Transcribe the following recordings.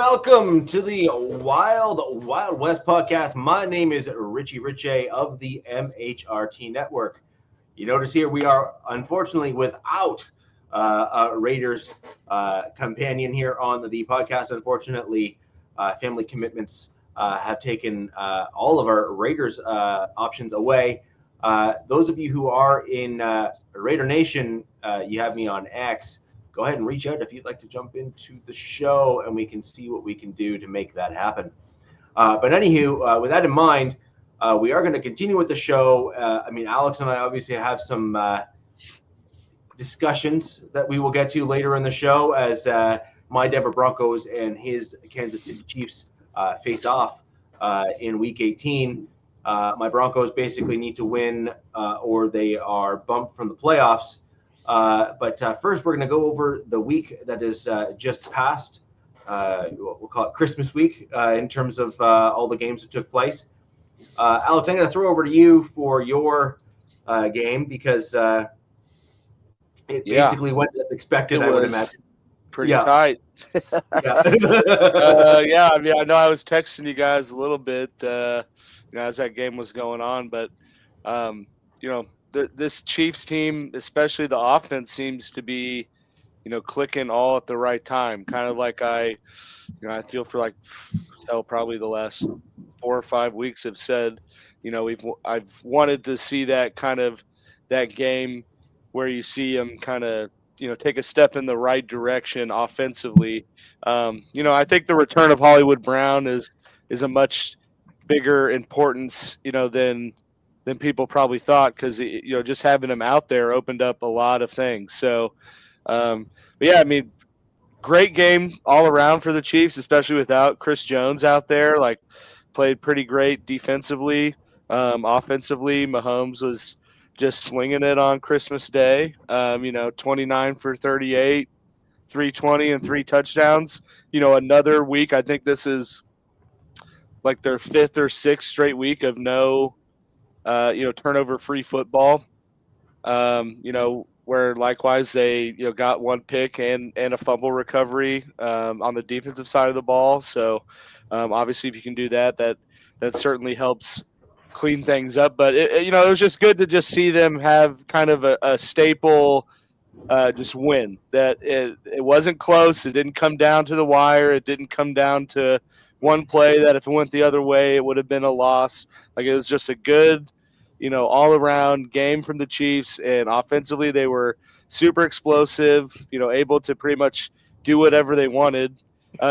welcome to the Wild West podcast. My name is Richie Riche of the MHRT Network. You notice here we are unfortunately without a Raiders companion here on the podcast. Unfortunately, family commitments have taken all of our Raiders options away. Those of you who are in Raider Nation, you have me on X. Go ahead and reach out if you'd like to jump into the show, and we can see what we can do to make that happen. But anywho, with that in mind, we are going to continue with the show. Alex and I obviously have some discussions that we will get to later in the show as my Denver Broncos and his Kansas City Chiefs face off in Week 18. My Broncos basically need to win or they are bumped from the playoffs. But first, we're going to go over the week that is just passed. We'll call it Christmas week in terms of all the games that took place. Alex, I'm going to throw over to you for your game because it basically went as expected, I would imagine. Pretty tight. Yeah. I know I was texting you guys a little bit as that game was going on, but this Chiefs team, especially the offense, seems to be, clicking all at the right time. Kind of like I feel for probably the last 4 or 5 weeks have said, I've wanted to see that kind of that game where you see them kind of, take a step in the right direction offensively. I think the return of Hollywood Brown is a much bigger importance, than people probably thought, because just having him out there opened up a lot of things. So, great game all around for the Chiefs, especially without Chris Jones out there. Played pretty great defensively, offensively. Mahomes was just slinging it on Christmas Day. 29 for 38, 320 and 3 touchdowns. Another week. I think this is their 5th or 6th straight week of no. Turnover-free football, where likewise they, got 1 pick and a fumble recovery on the defensive side of the ball. So, obviously, if you can do that certainly helps clean things up. But, it was just good to just see them have kind of a staple just win. That it wasn't close. It didn't come down to the wire. It didn't come down to one play that if it went the other way, it would have been a loss. It was just a good – all-around game from the Chiefs, and offensively they were super explosive, able to pretty much do whatever they wanted,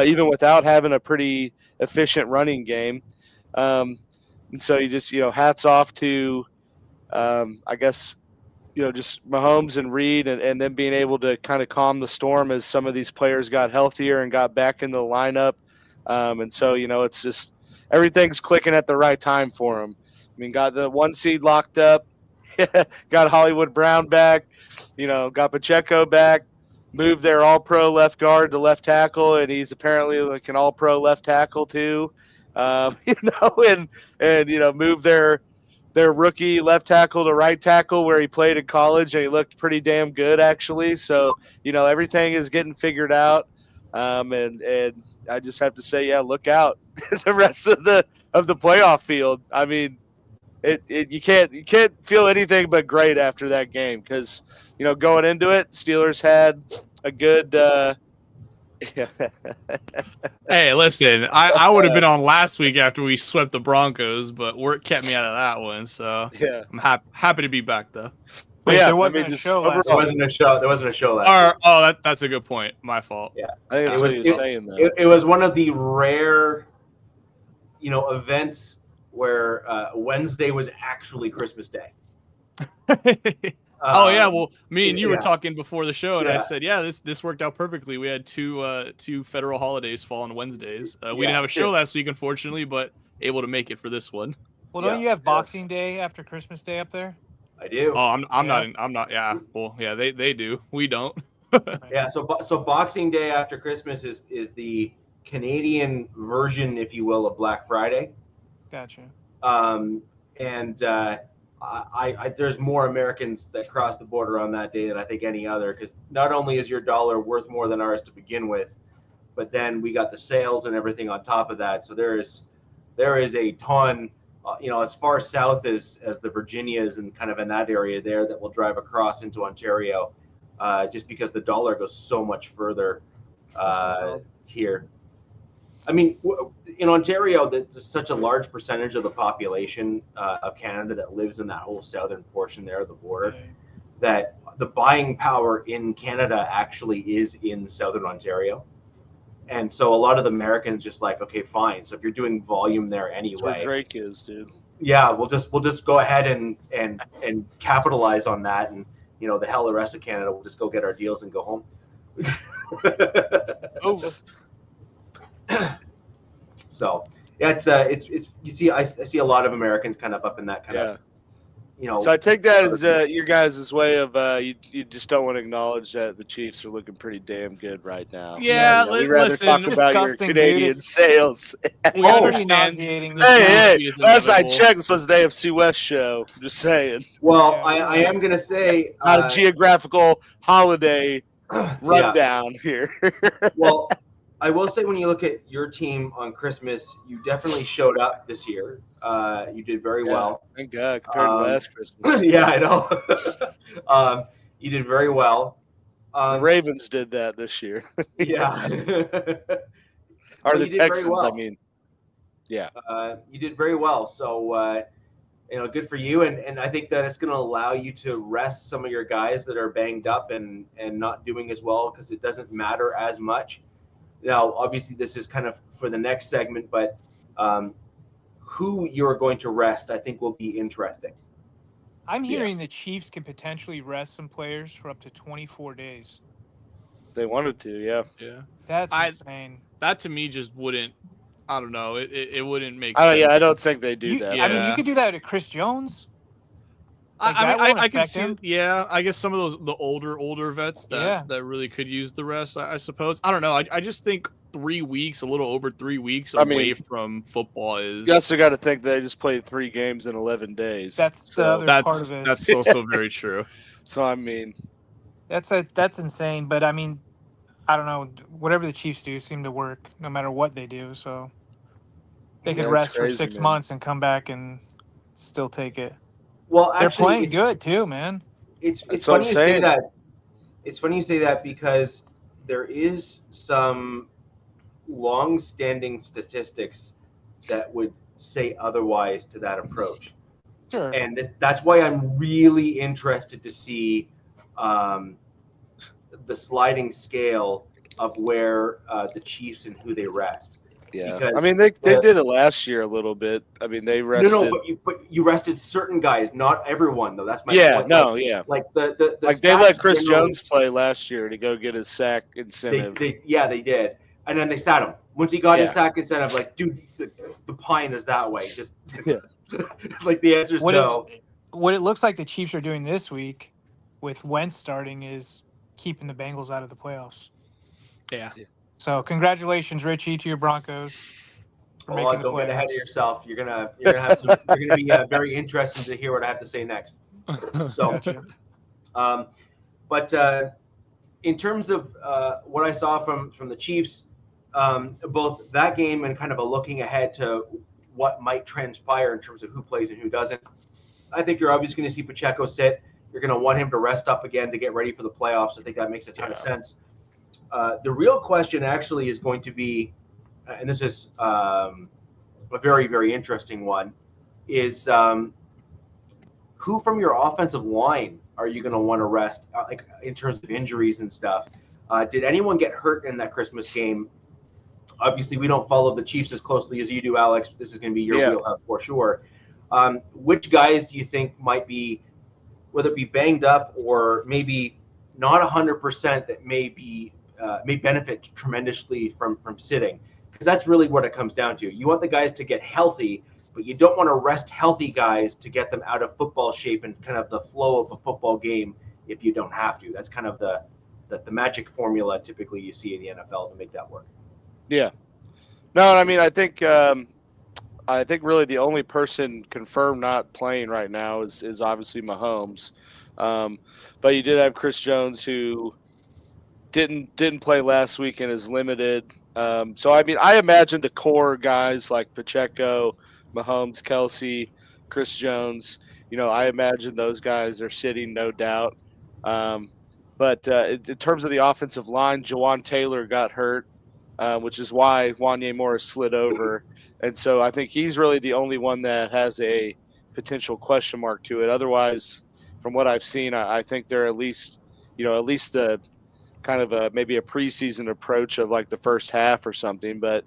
even without having a pretty efficient running game. And so you just, hats off to, just Mahomes and Reed and them being able to kind of calm the storm as some of these players got healthier and got back in the lineup. And so, it's just everything's clicking at the right time for them. Got the 1 seed locked up, got Hollywood Brown back, got Pacheco back, moved their all-pro left guard to left tackle, and he's apparently an all-pro left tackle too, and moved their rookie left tackle to right tackle where he played in college, and he looked pretty damn good actually. So, everything is getting figured out, and I just have to say, look out the rest of the playoff field. You can't feel anything but great after that game because, going into it, Steelers had a good Hey, listen, I would have been on last week after we swept the Broncos, but work kept me out of that one. So yeah, I'm happy to be back though. Wait, there wasn't a show last week. There wasn't a show last week. Oh, that's a good point. My fault. Yeah, I think that's what he was saying though. It was one of the rare, events where Wednesday was actually Christmas Day. Oh yeah, well, me and you were talking before the show, and I said, this worked out perfectly. We had two federal holidays fall on Wednesdays. We didn't have a show last week, unfortunately, but able to make it for this one. Well, don't you have Boxing Day after Christmas Day up there? I do. Oh, I'm not. Yeah. Well, yeah, they do. We don't. Yeah. So Boxing Day after Christmas is the Canadian version, if you will, of Black Friday. Gotcha. There's more Americans that cross the border on that day than I think any other, because not only is your dollar worth more than ours to begin with, but then we got the sales and everything on top of that. So there is a ton, as far south as the Virginias and kind of in that area there that will drive across into Ontario, just because the dollar goes so much further here. I mean, in Ontario, there's such a large percentage of the population of Canada that lives in that whole southern portion there of the border, that the buying power in Canada actually is in southern Ontario. And so a lot of the Americans just like, okay, fine. So if you're doing volume there anyway, that's where Drake is, dude. Yeah, we'll just go ahead and capitalize on that, and the hell the rest of Canada, we'll just go get our deals and go home. Oh. So yeah, it's you see, I see a lot of Americans kind of up in that kind of. So I take that as your guys' way of you just don't want to acknowledge that the Chiefs are looking pretty damn good right now. Yeah, we'd rather talk about your Canadian sales. We understand. Hey, last I checked, this was the AFC West show. I'm just saying. Well, I am gonna say not a geographical holiday rundown here. Well, I will say when you look at your team on Christmas, you definitely showed up this year. You did very well. Thank God, compared to last Christmas. Yeah, I know. You did very well. The Ravens did that this year. Yeah. Or the Texans, I mean. Yeah. You did very well. So, good for you. And I think that it's going to allow you to rest some of your guys that are banged up and not doing as well, because it doesn't matter as much. Now, obviously, this is kind of for the next segment, but who you're going to rest, I think, will be interesting. I'm hearing the Chiefs can potentially rest some players for up to 24 days. They wanted to, yeah. Yeah. That's insane. That to me just wouldn't, I don't know, it wouldn't make sense. Yeah, I don't think they do that. I mean, you could do that to Chris Jones. I can see. Yeah, I guess some of the older vets that really could use the rest. I suppose. I don't know. I just think 3 weeks, a little over 3 weeks away from football is. You also got to think they just played 3 games in 11 days. That's the other part of it. That's also very true. So I mean, that's insane. But I mean, I don't know. Whatever the Chiefs do seem to work, no matter what they do. So they could rest for 6 months and come back and still take it. Well, actually, they're playing good too, man. It's funny you say that. It's funny you say that because there is some long-standing statistics that would say otherwise to that approach. Sure. And that's why I'm really interested to see the sliding scale of where the Chiefs and who they rest. Yeah, because, I mean they did it last year a little bit. I mean they rested. No, but you rested certain guys, not everyone though. That's my point. Like the like they let Chris Jones play last year to go get his sack incentive. They did, and then they sat him once he got his sack incentive. Like, dude, the pine is that way. Just like the answer is no. What it looks like the Chiefs are doing this week, with Wentz starting, is keeping the Bengals out of the playoffs. Yeah. So congratulations, Richie, to your Broncos. Don't get ahead of yourself. You're gonna be very interested to hear what I have to say next. So, gotcha. But in terms of what I saw from the Chiefs, both that game and kind of a looking ahead to what might transpire in terms of who plays and who doesn't, I think you're obviously going to see Pacheco sit. You're going to want him to rest up again to get ready for the playoffs. I think that makes a ton of sense. The real question actually is going to be, and this is a very, very interesting one, is who from your offensive line are you going to want to rest, like in terms of injuries and stuff? Did anyone get hurt in that Christmas game? Obviously, we don't follow the Chiefs as closely as you do, Alex. This is going to be your wheelhouse for sure. Which guys do you think might be, whether it be banged up or maybe not 100%, that may benefit tremendously from sitting? Because that's really what it comes down to. You want the guys to get healthy, but you don't want to rest healthy guys to get them out of football shape and kind of the flow of a football game if you don't have to. That's kind of the magic formula typically you see in the NFL to make that work. Yeah. No, I mean, I think really the only person confirmed not playing right now is obviously Mahomes. But you did have Chris Jones, who didn't play last week and is limited. So, I mean, I imagine the core guys like Pacheco, Mahomes, Kelsey, Chris Jones, I imagine those guys are sitting, no doubt. But in terms of the offensive line, Jawan Taylor got hurt, which is why Wanye Morris slid over. And so I think he's really the only one that has a potential question mark to it. Otherwise, from what I've seen, I think they're at least a kind of maybe a preseason approach of like the first half or something. But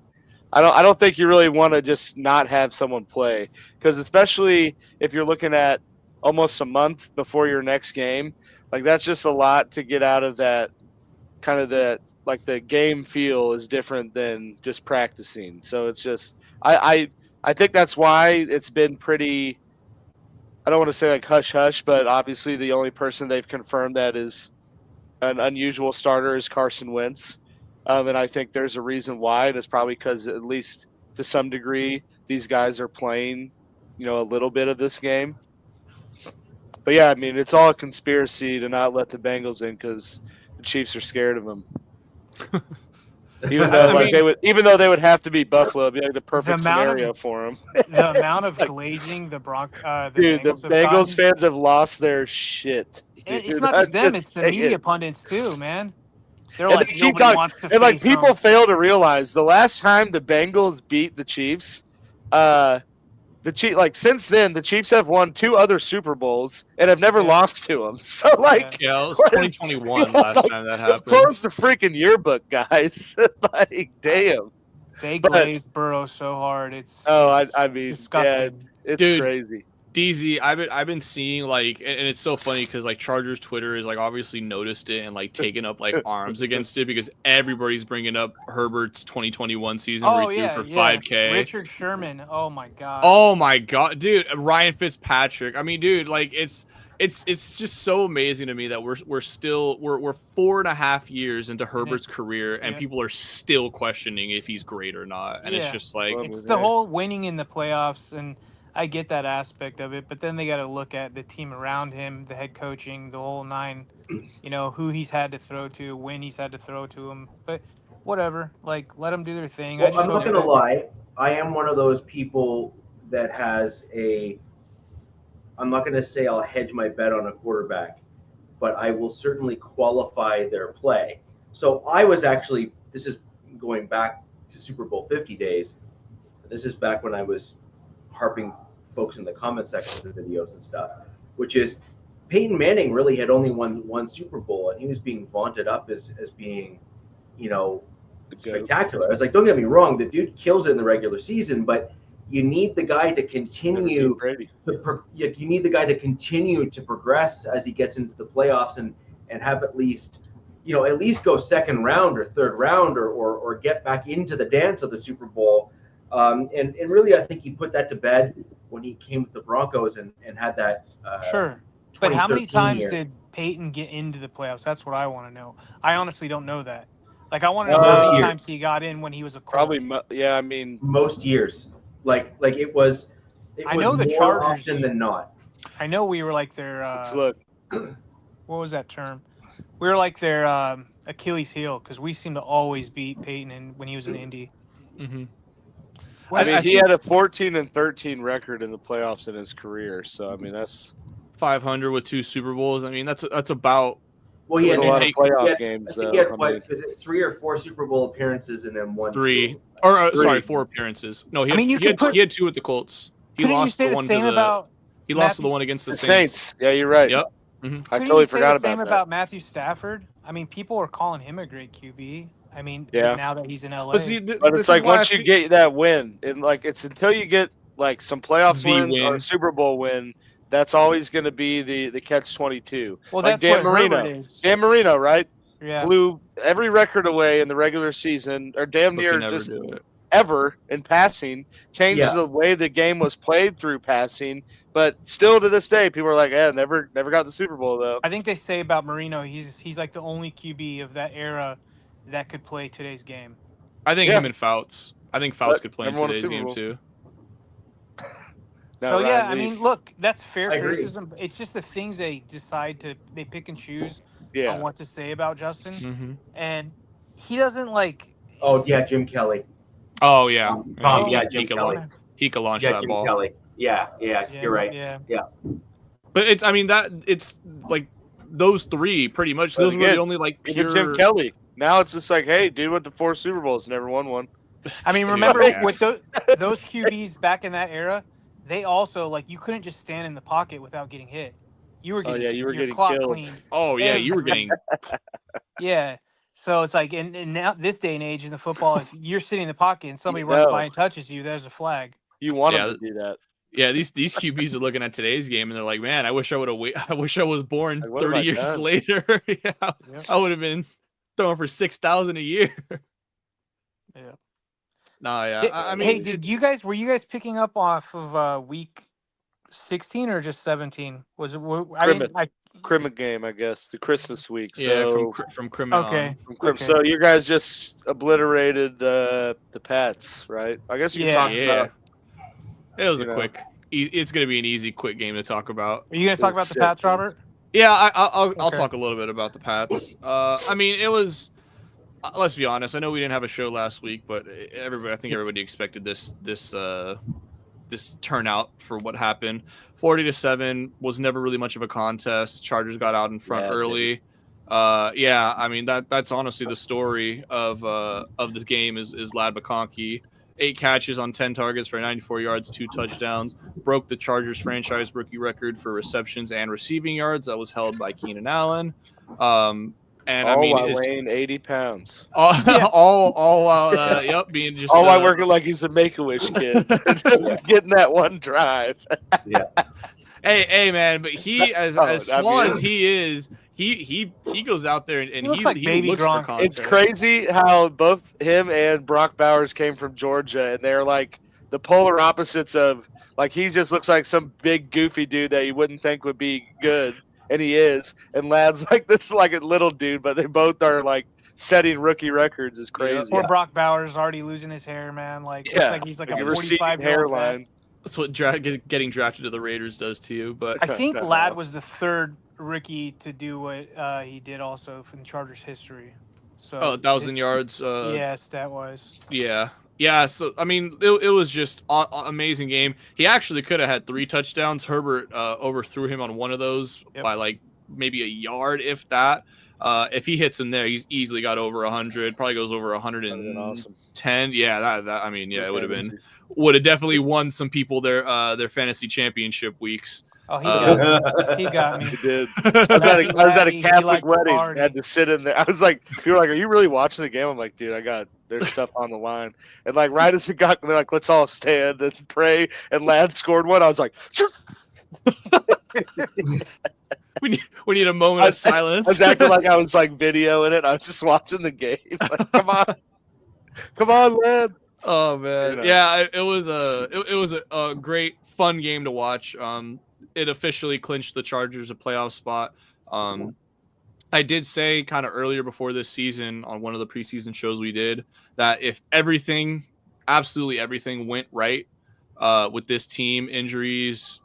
I don't think you really want to just not have someone play, because especially if you're looking at almost a month before your next game, like that's just a lot to get out of that kind of the game feel is different than just practicing. So it's just I think that's why it's been pretty, I don't want to say like hush hush, but obviously the only person they've confirmed that is an unusual starter is Carson Wentz. And I think there's a reason why, and it's probably because at least to some degree these guys are playing, a little bit of this game. But yeah, I mean, it's all a conspiracy to not let the Bengals in because the Chiefs are scared of them. Even though they would have to beat Buffalo, it'd be like the perfect scenario for them. The amount of glazing the Bengals fans have lost their shit. It's not just them; it's the media pundits too, man. They're like, nobody wants to face and like people them. fail to realize the last time the Bengals beat the Chiefs, since then the Chiefs have won 2 other Super Bowls and have never lost to them. So it was 2021 last time that happened. Close the freaking yearbook, guys. Like, damn. They glazed Burrow so hard. It's disgusting. Yeah, it's crazy. DZ, I've been seeing like, and it's so funny because like Chargers Twitter is like obviously noticed it and like taking up like arms against it because everybody's bringing up Herbert's 2021 season where he threw for 5K. Richard Sherman, oh my god, dude, Ryan Fitzpatrick. I mean, dude, like it's just so amazing to me that we're 4.5 years into Herbert's career and people are still questioning if he's great or not, and it's just like it's the whole winning in the playoffs, and I get that aspect of it, but then they got to look at the team around him, the head coaching, the whole nine, who he's had to throw to, when he's had to throw to him. But whatever, like, let them do their thing. Well, I'm not going to lie. I am one of those people that has I'm not going to say I'll hedge my bet on a quarterback, but I will certainly qualify their play. So I was actually, this is going back to Super Bowl 50 days. This is back when I was harping folks in the comment sections of videos and stuff, which is Peyton Manning really had only won 1 Super Bowl, and he was being vaunted up as being, spectacular. I was like, don't get me wrong, the dude kills it in the regular season, but you need the guy to continue to progress as he gets into the playoffs and have at least go second round or third round or get back into the dance of the Super Bowl. And really, I think he put that to bed when he came with the Broncos and had that. Sure. But how many times did Peyton get into the playoffs? That's what I want to know. I honestly don't know that. Like, I want to know how many times he got in when he was a Colt. Probably, yeah, I mean. Most years. Like it was I know the more Chargers, often than not. I know we were like their look. What was that term? We were like their Achilles heel because we seem to always beat Peyton when he was in Indy. Mm-hmm. Well, I mean, he had a 14-13 record in the playoffs in his career, so I mean that's 500 with 2 Super Bowls. I mean that's about. Well, he had a lot of playoff games. I think he had is it 3 or 4 Super Bowl appearances and then 1. 3 or 4 apperances. No, he had 2 with the Colts. He lost the one He lost to the one against the Saints. Yeah, you're right. Yep. Mm-hmm. I totally forgot about that. Same about Matthew Stafford. I mean, people are calling him a great QB. I mean, now that he's in LA. But it's like once you get that win, and like it's until you get like some playoffs wins or a Super Bowl win, that's always going to be the catch-22. Well, like that's Dan Marino. Dan Marino, right? Yeah. Blew every record away in the regular season, or damn near just ever in passing. Changed the way the game was played through passing, but still to this day, people are like, never got the Super Bowl though. I think they say about Marino, he's like the only QB of that era that could play today's game. I think him and Fouts. I think Fouts could play in today's game too. So I mean, look, that's fair criticism. It's just the things they pick and choose on what to say about Justin, and he doesn't Oh yeah, Jim Kelly. Oh yeah, Jim Kelly. He could launch that Jim ball. Kelly. Yeah, you're right. Yeah. But it's like those three pretty much. Those were the only like pure Jim Kelly. Now it's just like, hey, dude went to 4 Super Bowls, never won one. I mean, remember with those QBs back in that era, they also like you couldn't just stand in the pocket without getting hit. You were getting you were getting clock killed. clean. Oh yeah, you were getting. Yeah. So it's like, and now this day and age in the football, if you're sitting in the pocket and somebody runs by and touches you, there's a flag. You want them to do that. Yeah, these QBs are looking at today's game and they're like, man, I wish I would have. I wish I was born 30 years later. I would have been throwing for 6,000 a year. Yeah. No, yeah. I mean, hey, were you guys picking up off of week 16 or just 17? Was it? Crimmit game, I guess, the Christmas week. So, yeah, from Crimmit. Okay. So you guys just obliterated the Pats, right? I guess you can talk about. It was it's going to be an easy, quick game to talk about. Are you going to talk about the Pats, Robert? Yeah, I'll talk a little bit about the Pats. I mean, it was. Let's be honest. I know we didn't have a show last week, but I think everybody expected this turnout for what happened. 40-7 was never really much of a contest. Chargers got out in front early. I mean that's honestly the story of this game is Lad McConkey. 8 catches on 10 targets for 94 yards, 2 touchdowns. Broke the Chargers franchise rookie record for receptions and receiving yards that was held by Keenan Allen. And all while weighing 80 pounds. All while being just all while working like he's a Make-A-Wish kid, just getting that one drive. Yeah. Hey, man, but he as small as he is, he goes out there and he looks like baby Gronk. For it's crazy how both him and Brock Bowers came from Georgia, and they're like the polar opposites of like he just looks like some big goofy dude that you wouldn't think would be good. And he is, and Lad's like this, like a little dude, but they both are like setting rookie records. Is crazy. Poor Brock Bowers already losing his hair, man. Like, looks like he's like a 45-year-old hairline. That's what getting drafted to the Raiders does to you. But I think Lad was the third rookie to do what he did also in Chargers history. So 1,000 yards. Stat wise. Yeah, so I mean, it was just an amazing game. He actually could have had 3 touchdowns. Herbert overthrew him on one of those by like maybe a yard, if that. If he hits him there, he's easily got over 100. Probably goes over 110. Awesome. Yeah, that I mean, it would have definitely won some people their fantasy championship weeks. Oh, he got me. He did. I was at a Catholic wedding. I had to sit in there. I was like, people were like, "Are you really watching the game?" I'm like, "Dude, there's stuff on the line." And like right as it got, they're like, "Let's all stand and pray." And Lad scored one. I was like, we need a moment of silence. I was acting like I was like videoing it. I was just watching the game. Like, come on, Lad. Oh man, yeah, it was a great fun game to watch. It officially clinched the Chargers a playoff spot. I did say kind of earlier before this season on one of the preseason shows we did that if absolutely everything went right with this team, injuries,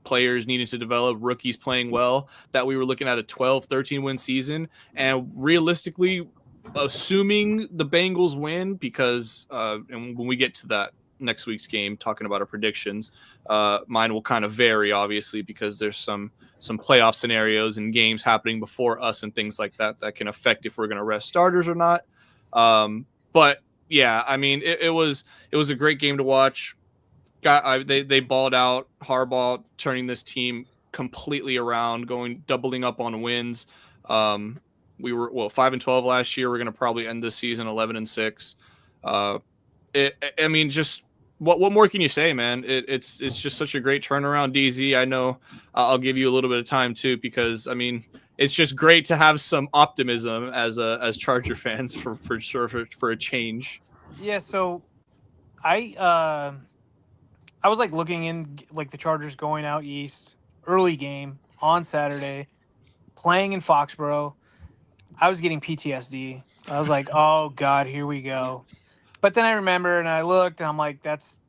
players needing to develop, rookies playing well, that we were looking at a 12-13 win season. And realistically, assuming the Bengals win, because and when we get to that next week's game, talking about our predictions, mine will kind of vary, obviously, because there's some playoff scenarios and games happening before us and things like that can affect if we're going to rest starters or not. But yeah, I mean, it was a great game to watch. They balled out. Harbaugh turning this team completely around, doubling up on wins. We were 5-12 last year. We're going to probably end this season 11-6. I mean, just what more can you say, man? It's just such a great turnaround, DZ. I know I'll give you a little bit of time too, because I mean, it's just great to have some optimism as Charger fans for a change. Yeah. So I was like looking in like the Chargers going out east, early game on Saturday, playing in Foxborough. I was getting PTSD. I was like, oh God, here we go. But then I remember and I looked and I'm like, that's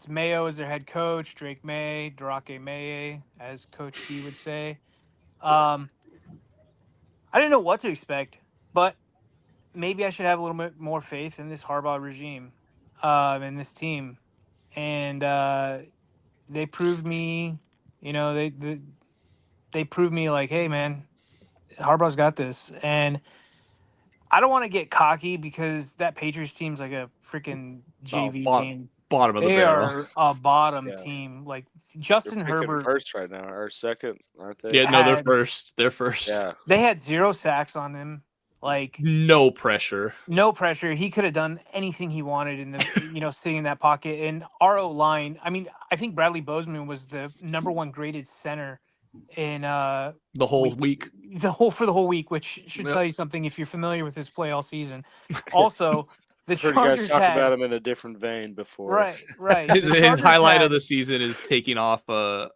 Mayo as their head coach, Drake May, Darake Maye, as Coach D would say. I didn't know what to expect, but maybe I should have a little bit more faith in this Harbaugh regime, and this team, and they proved me, they proved me like, hey man, Harbaugh's got this, and I don't want to get cocky because that Patriots team's like a freaking JV team. Bottom of the barrel. They are a bottom team. Like Justin Herbert first right now or second, aren't they? Yeah, no, they're first. They're first. Yeah. They had 0 sacks on them. Like no pressure. No pressure. He could have done anything he wanted in the sitting in that pocket. And our O-line, I mean, I think Bradley Bozeman was the #1 graded center in the whole week. For the whole week, which should tell you something if you're familiar with his play all season. Also, the Chargers you guys talked about him in a different vein before. Right. His highlight of the season is taking off a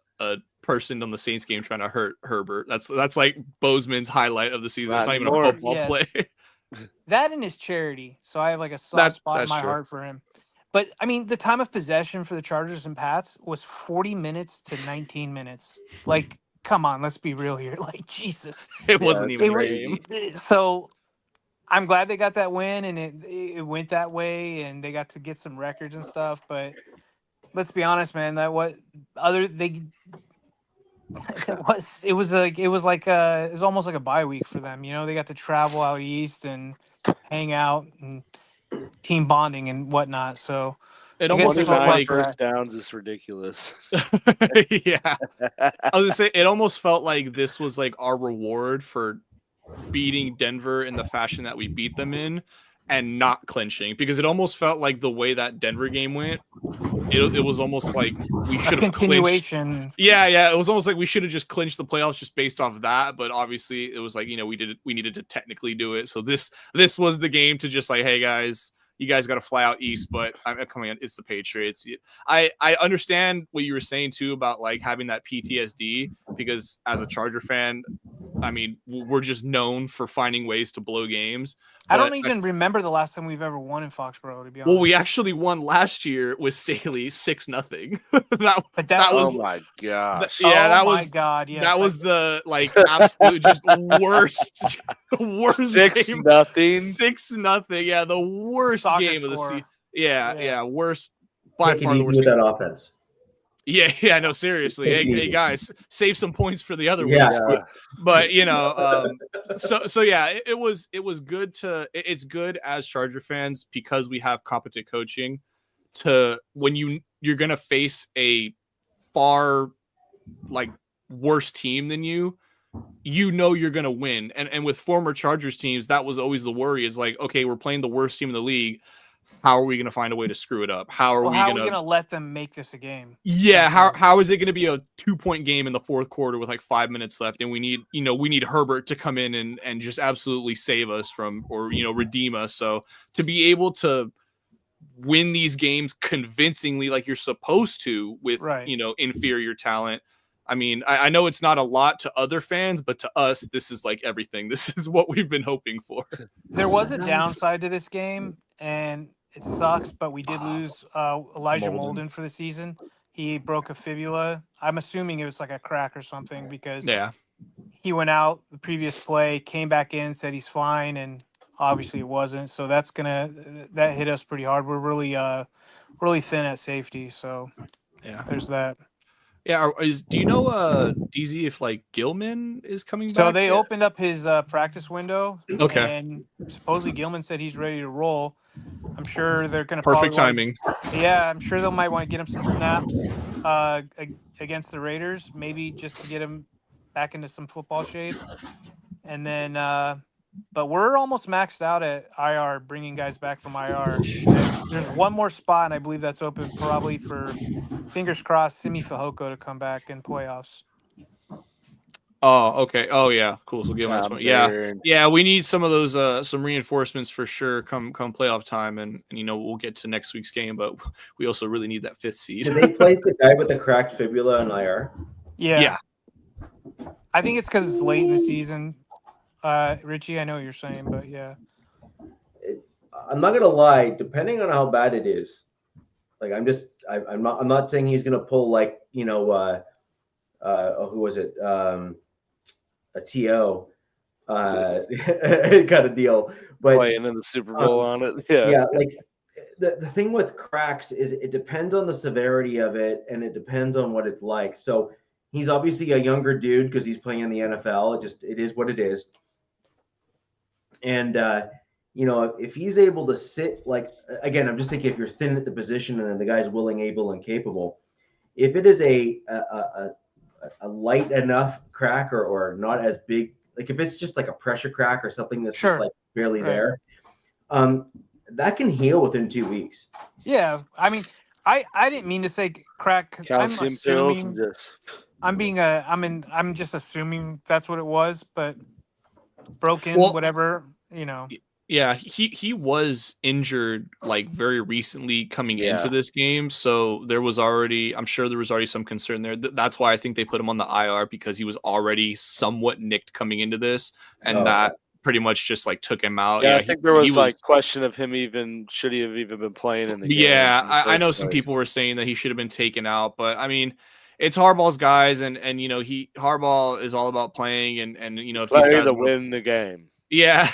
person on the Saints game trying to hurt Herbert. That's like Bozeman's highlight of the season. It's not even a football play. That and his charity. So I have like a soft spot in my heart for him. But I mean, the time of possession for the Chargers and Pats was 40 minutes to 19 minutes. Like, come on, let's be real here. Like, Jesus. It wasn't even a game. So I'm glad they got that win, and it went that way, and they got to get some records and stuff. But let's be honest, man. It was almost like a bye week for them. They got to travel out east and hang out and team bonding and whatnot. So it almost felt like first downs is ridiculous. Yeah, I was gonna say it almost felt like this was like our reward for beating Denver in the fashion that we beat them in and not clinching, because it almost felt like the way that Denver game went, it was almost like we should have clinched. Yeah, it was almost like we should have just clinched the playoffs just based off of that, but obviously it was like, we needed to technically do it. So this was the game to just like, hey guys, you guys got to fly out east, but I'm coming in. It's the Patriots. I understand what you were saying too about like having that PTSD, because as a Charger fan, I mean, we're just known for finding ways to blow games. I don't even remember the last time we've ever won in Foxborough, to be honest. Well, we actually won last year with Staley 6-0 that was, oh my god. That was the like absolute just worst 6-0. 6-0. Yeah, the worst Soccer game of the score. season. Yeah, worst by far the worst with that offense. Yeah, no, seriously. Hey, guys, save some points for the other weeks. But so yeah, it was good it's good as Charger fans, because we have competent coaching, to when you're gonna face a far like worse team than you're gonna win. And with former Chargers teams, that was always the worry, is like, okay, we're playing the worst team in the league. How are we going to find a way to screw it up? How are we going to let them make this a game? Yeah. How is it going to be a 2-point game in the fourth quarter with like 5 minutes left? And we need Herbert to come in and just absolutely save us from, or, redeem us. So to be able to win these games convincingly, like you're supposed to with, inferior talent. I mean, I know it's not a lot to other fans, but to us, this is like everything. This is what we've been hoping for. There was a downside to this game, and it sucks, but we did lose Elijah Molden for the season. He broke a fibula. I'm assuming it was like a crack or something, because he went out the previous play, came back in, said he's fine, and obviously it wasn't. So that hit us pretty hard. We're really thin at safety. So there's that. Yeah, do you know DZ if like Gilman is coming back? So they opened up his practice window. Okay. And supposedly Gilman said he's ready to roll. I'm sure they're going to perfect timing. I'm sure they might want to get him some snaps against the Raiders, maybe just to get him back into some football shape. And then, but we're almost maxed out at IR, bringing guys back from IR. There's one more spot, and I believe that's open probably for, fingers crossed, Simi Fehoko to come back in playoffs. Oh, okay. Oh, yeah. Cool. So give us one. Yeah. We need some of those, some reinforcements for sure. Come playoff time, and we'll get to next week's game, but we also really need that 5th seed. Did they place the guy with the cracked fibula on IR? Yeah. I think it's because it's late in the season. Richie, I know what you're saying, but yeah. I'm not gonna lie. Depending on how bad it is, like I'm not saying he's gonna pull like who was it? A TO, kind of deal. But playing in the Super Bowl on it. Yeah. Yeah, like the thing with cracks is it depends on the severity of it, and it depends on what it's like. So he's obviously a younger dude because he's playing in the NFL. It is what it is. And if he's able to sit, like, again, I'm just thinking if you're thin at the position and the guy's willing, able, and capable, if it is a light enough crack or not as big, like if it's just like a pressure crack or something that's just like barely there, that can heal within 2 weeks. Yeah, I mean, I didn't mean to say crack because I'm assuming I'm just assuming that's what it was, but broken, whatever, Yeah, he was injured like very recently coming into this game, so I'm sure there was already some concern there. That's why I think they put him on the IR, because he was already somewhat nicked coming into this, and that pretty much just like took him out. Yeah, I think there was like question of him should he have even been playing in the game. Yeah, I know some people were saying that he should have been taken out, but I mean, it's Harbaugh's guys, and Harbaugh is all about playing and if play to win the game. Yeah,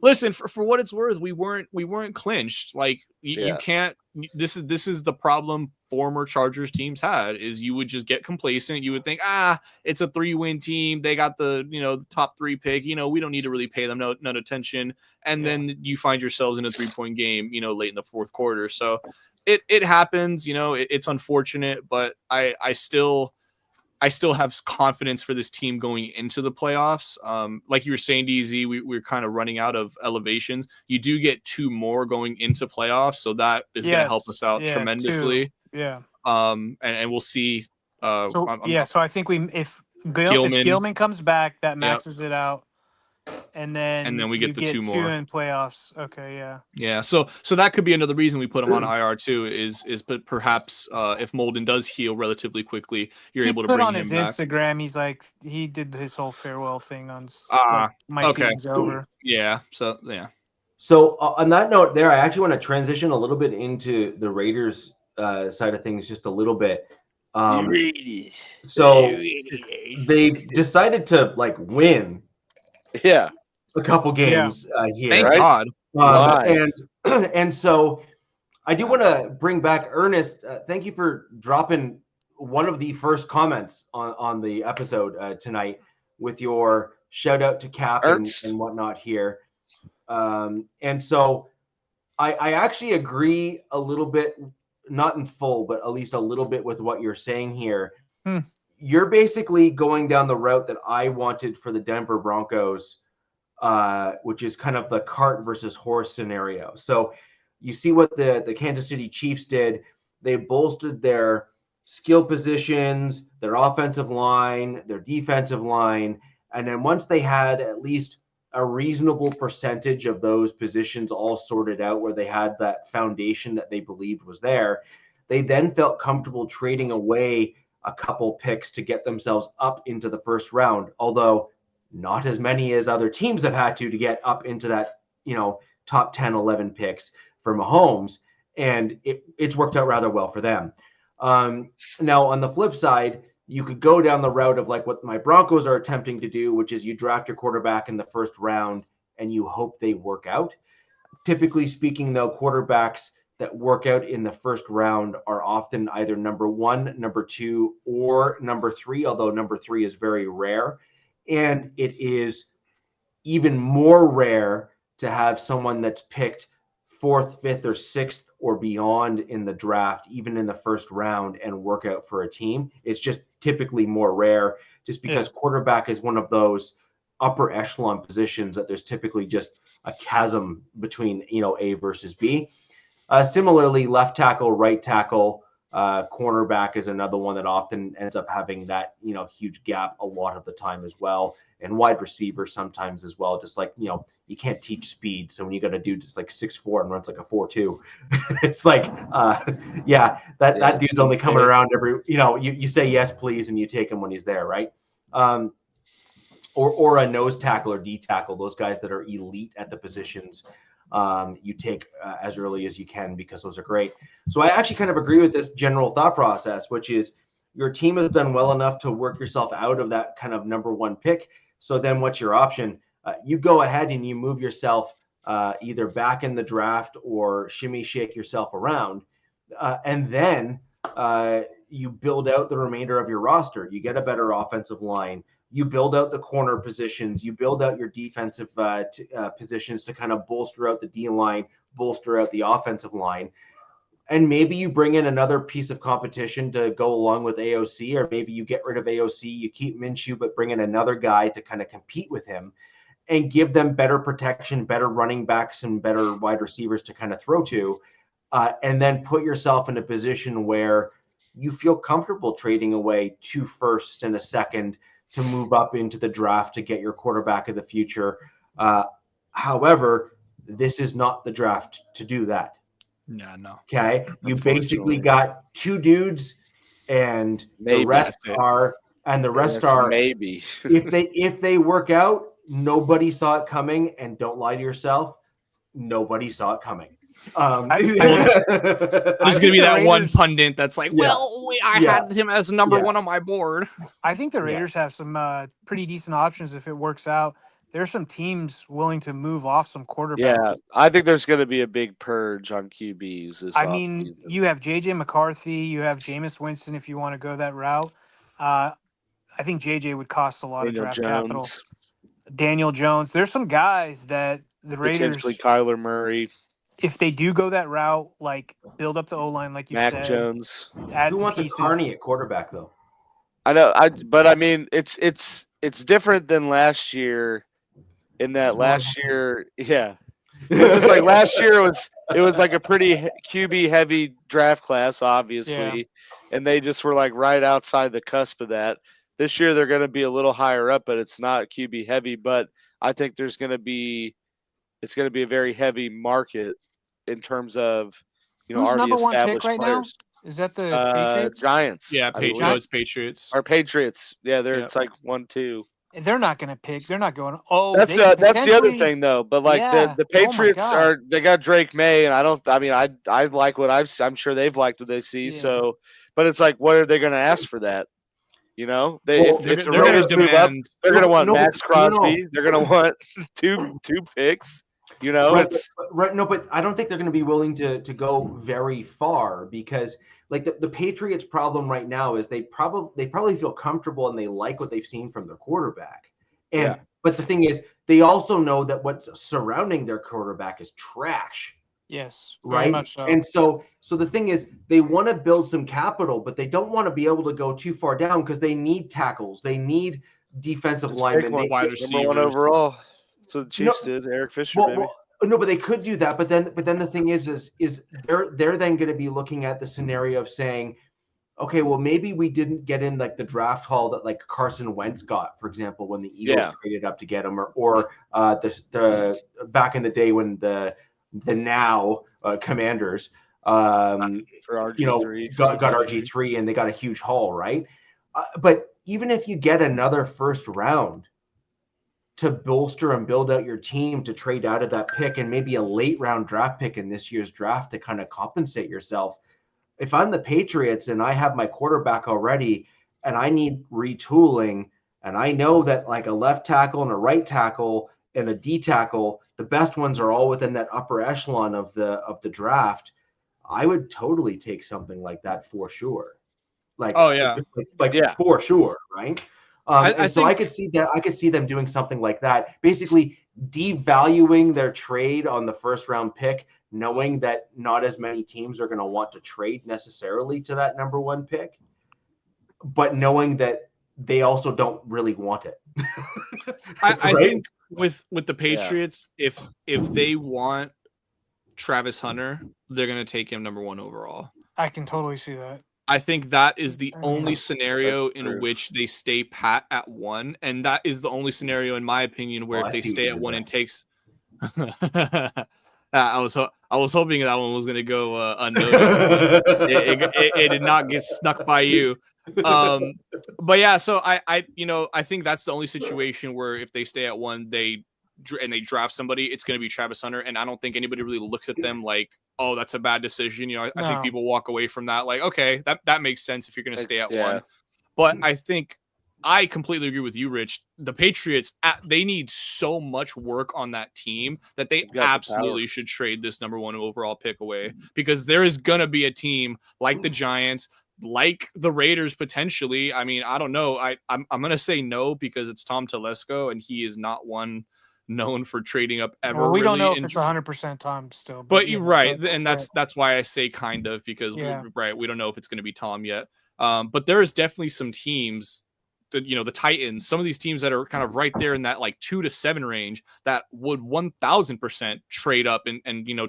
listen, for what it's worth, we weren't clinched. Like you can't. This is the problem former Chargers teams had, is you would just get complacent. You would think, it's a 3-win team. They got the top 3 pick. We don't need to really pay them no attention. And then you find yourselves in a 3-point game, late in the fourth quarter. So it happens. It's unfortunate, but I still have confidence for this team going into the playoffs. Like you were saying, DZ, we're kind of running out of elevations. You do get 2 more going into playoffs, so that is going to help us out tremendously. 2. Yeah. And we'll see. So I think if Gilman comes back, that maxes it out. And then we get the 2 more in playoffs. Okay, yeah. Yeah, so that could be another reason we put him on IR too. Is perhaps if Molden does heal relatively quickly, you're able to bring him back. He put on his Instagram, he's like, he did his whole farewell thing on my season's over. Yeah. So yeah. So on that note, there, I actually want to transition a little bit into the Raiders side of things just a little bit. So they've decided to like win. Yeah, a couple games here. Thank God. And so I do want to bring back Ernest. Thank you for dropping one of the first comments on the episode tonight with your shout out to Cap and whatnot here. And so I actually agree a little bit, not in full, but at least a little bit with what you're saying here. You're basically going down the route that I wanted for the Denver Broncos, which is kind of the cart versus horse scenario. So you see what the Kansas City Chiefs did. They bolstered their skill positions, their offensive line, their defensive line. And then once they had at least a reasonable percentage of those positions all sorted out, where they had that foundation that they believed was there, they then felt comfortable trading away a couple picks to get themselves up into the first round, although not as many as other teams have had to get up into that, top 10, 11 picks for Mahomes. And it's worked out rather well for them. Now, on the flip side, you could go down the route of like what my Broncos are attempting to do, which is you draft your quarterback in the first round and you hope they work out. Typically speaking, though, quarterbacks that work out in the first round are often either number 1, number 2, or number 3, although number 3 is very rare. And it is even more rare to have someone that's picked 4th, 5th, or 6th or beyond in the draft, even in the first round, and work out for a team. It's just typically more rare, just because quarterback is one of those upper echelon positions that there's typically just a chasm between, A versus B. Similarly, left tackle, right tackle, cornerback is another one that often ends up having that, huge gap a lot of the time as well. And wide receiver sometimes as well. Just like, you can't teach speed. So when you got a dude just like 6'4" and runs like a 4.2, it's like, that dude's only coming around every, you say yes, please, and you take him when he's there, right? Or a nose tackle or D tackle, those guys that are elite at the positions. You take as early as you can, because those are great. So I actually kind of agree with this general thought process, which is your team has done well enough to work yourself out of that kind of number 1 pick So then what's your option? You go ahead and you move yourself either back in the draft or shimmy shake yourself around. And then you build out the remainder of your roster. You get a better offensive line. You build out the corner positions. You build out your defensive positions to kind of bolster out the D line, bolster out the offensive line. And maybe you bring in another piece of competition to go along with AOC, or maybe you get rid of AOC, you keep Minshew, but bring in another guy to kind of compete with him and give them better protection, better running backs, and better wide receivers to kind of throw to. And then put yourself in a position where you feel comfortable trading away 2 firsts and a second to move up into the draft to get your quarterback of the future. However, this is not the draft to do that. No. Okay. You basically got 2 dudes and maybe the rest are maybe if they work out, nobody saw it coming, and don't lie to yourself. Nobody saw it coming. There's going to be that one pundit that's like, I had him as number 1 on my board. I think the Raiders have some pretty decent options if it works out. There's some teams willing to move off some quarterbacks. Yeah, I think there's going to be a big purge on QBs. You have J.J. McCarthy, you have Jameis Winston if you want to go that route. I think J.J. would cost a lot of draft capital. Daniel Jones. There's some guys that the Raiders... Potentially Kyler Murray. If they do go that route, like build up the O-line like you said. Mac Jones. Who wants a Carney at quarterback, though? I know, but I mean, it's different than last year. In that last year, just like last year it was like a pretty QB heavy draft class, obviously, and they just were like right outside the cusp of that. This year they're going to be a little higher up, but it's not QB heavy. But I think it's going to be a very heavy market in terms of already established right players. Now? Is that the Patriots? Giants? Yeah, Patriots. Or Patriots? Yeah, it's like 1-2. They're not going to pick. They're not going. That's the other thing, though. But like the Patriots they got Drake May, and I like what I'm sure they've liked what they see. Yeah. So, but it's like, what are they going to ask for that? If the Raiders move up, they're going to want Max Crosby. They're going to want two picks. But I don't think they're going to be willing to go very far, because like the Patriots' problem right now is they probably feel comfortable and they like what they've seen from their quarterback. But the thing is, they also know that what's surrounding their quarterback is trash. Yes, right. Very much so. And so the thing is, they want to build some capital, but they don't want to be able to go too far down because they need tackles, they need defensive linemen, wide receivers. Number 1 overall. So the Chiefs did. Eric Fisher, baby. No, but they could do that. But then the thing is they're then going to be looking at the scenario of saying, okay, well, maybe we didn't get in like the draft haul that like Carson Wentz got, for example, when the Eagles traded up to get him, or the back in the day when the now Commanders for RG3 got RG3 and they got a huge haul, right? But even if you get another first round to bolster and build out your team to trade out of that pick, and maybe a late round draft pick in this year's draft to kind of compensate yourself. If I'm the Patriots and I have my quarterback already and I need retooling, and I know that like a left tackle and a right tackle and a D tackle, the best ones are all within that upper echelon of the draft, I would totally take something like that for sure. For sure, right? I could see that. I could see them doing something like that, basically devaluing their trade on the first round pick, knowing that not as many teams are going to want to trade necessarily to that number 1 pick, but knowing that they also don't really want it. I think with the Patriots, if they want Travis Hunter, they're going to take him number 1 overall. I can totally see that. I think that is the only scenario in which they stay pat at 1, and that is the only scenario, in my opinion, where if they stay at 1 and takes. I was hoping that one was going to go unnoticed. It did not get snuck by you. But yeah, so I think that's the only situation where if they stay at 1, they draft somebody, it's going to be Travis Hunter, and I don't think anybody really looks at them like, oh, that's a bad decision. I think people walk away from that like, okay, that makes sense if you're going to stay at 1. But I think I completely agree with you, Rich. The Patriots, they need so much work on that team that they absolutely should trade this number 1 overall pick away, because there is going to be a team like the Giants, like the Raiders potentially. I mean, I don't know. I'm going to say no because it's Tom Telesco, and he is not one known for trading up ever. Well, we don't know if it's 100% Tom still. But you're right, and that's why I say kind of, because we don't know if it's going to be Tom yet. But there is definitely some teams that, the Titans, some of these teams that are kind of right there in that like 2 to 7 range that would 1000% trade up and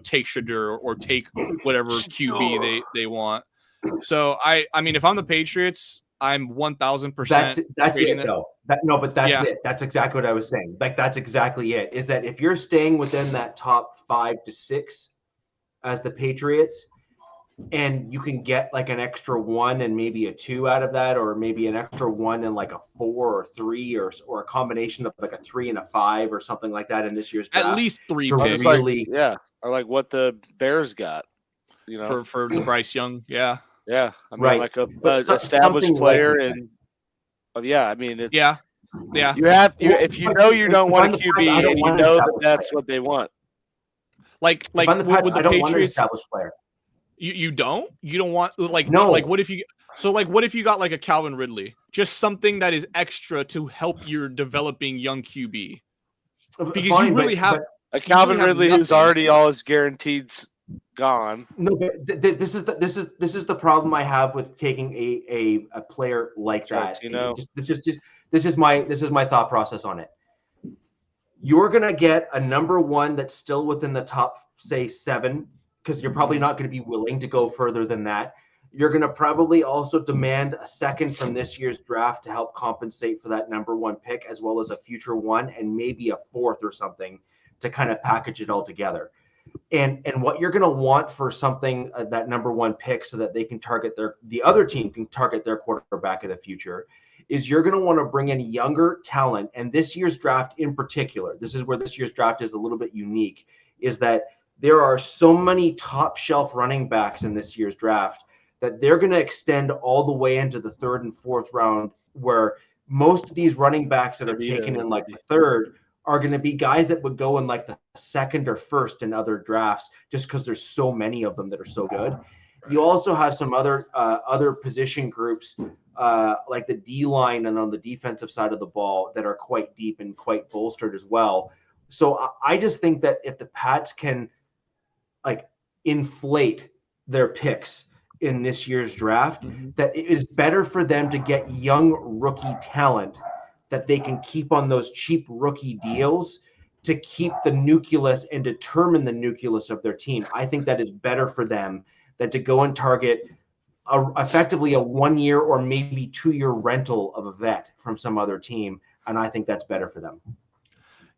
take Shadur or take whatever QB they want. So I mean, if I'm the Patriots, I'm 1000%. That's it though. That's it. That's exactly what I was saying. Like, that's exactly it. Is that if you're staying within that top 5 to 6 as the Patriots, and you can get like an extra 1 and maybe a 2 out of that, or maybe an extra 1 and like a 4 or 3 or a combination of like a 3 and a 5 or something like that in this year's draft. At least 3 picks. Or like what the Bears got, for the Bryce Young. Yeah. Yeah, I mean, like a established player, and I mean, it's yeah. You have if you know you don't want a QB, and you know that's what they want. Like with the I don't Patriots, want an established player. You don't want no. Like what if you got like a Calvin Ridley, just something that is extra to help your developing young QB, because you really have a Calvin Ridley who's already all his guaranteed gone. No, but this is the problem I have with taking a player like that. This is my thought process on it. You're gonna get a number 1 that's still within the top, say, 7, because you're probably not going to be willing to go further than that. You're going to probably also demand a second from this year's draft to help compensate for that number 1 pick, as well as a future 1 and maybe a 4th or something to kind of package it all together. And what you're going to want for something, that number 1 pick, so that they can target the other team can target their quarterback of the future, is you're going to want to bring in younger talent. And this year's draft in particular, this is where this year's draft is a little bit unique, is that there are so many top shelf running backs in this year's draft that they're going to extend all the way into the 3rd and 4th round, where most of these running backs that are taken in like the 3rd are going to be guys that would go in like the 2nd or 1st in other drafts, just because there's so many of them that are so good. You also have some other position groups, like the D line and on the defensive side of the ball, that are quite deep and quite bolstered as well. So I just think that if the Pats can like inflate their picks in this year's draft, that it is better for them to get young rookie talent that they can keep on those cheap rookie deals to keep the nucleus and determine the nucleus of their team. I think that is better for them than to go and target effectively a 1-year or maybe 2-year rental of a vet from some other team. And I think that's better for them.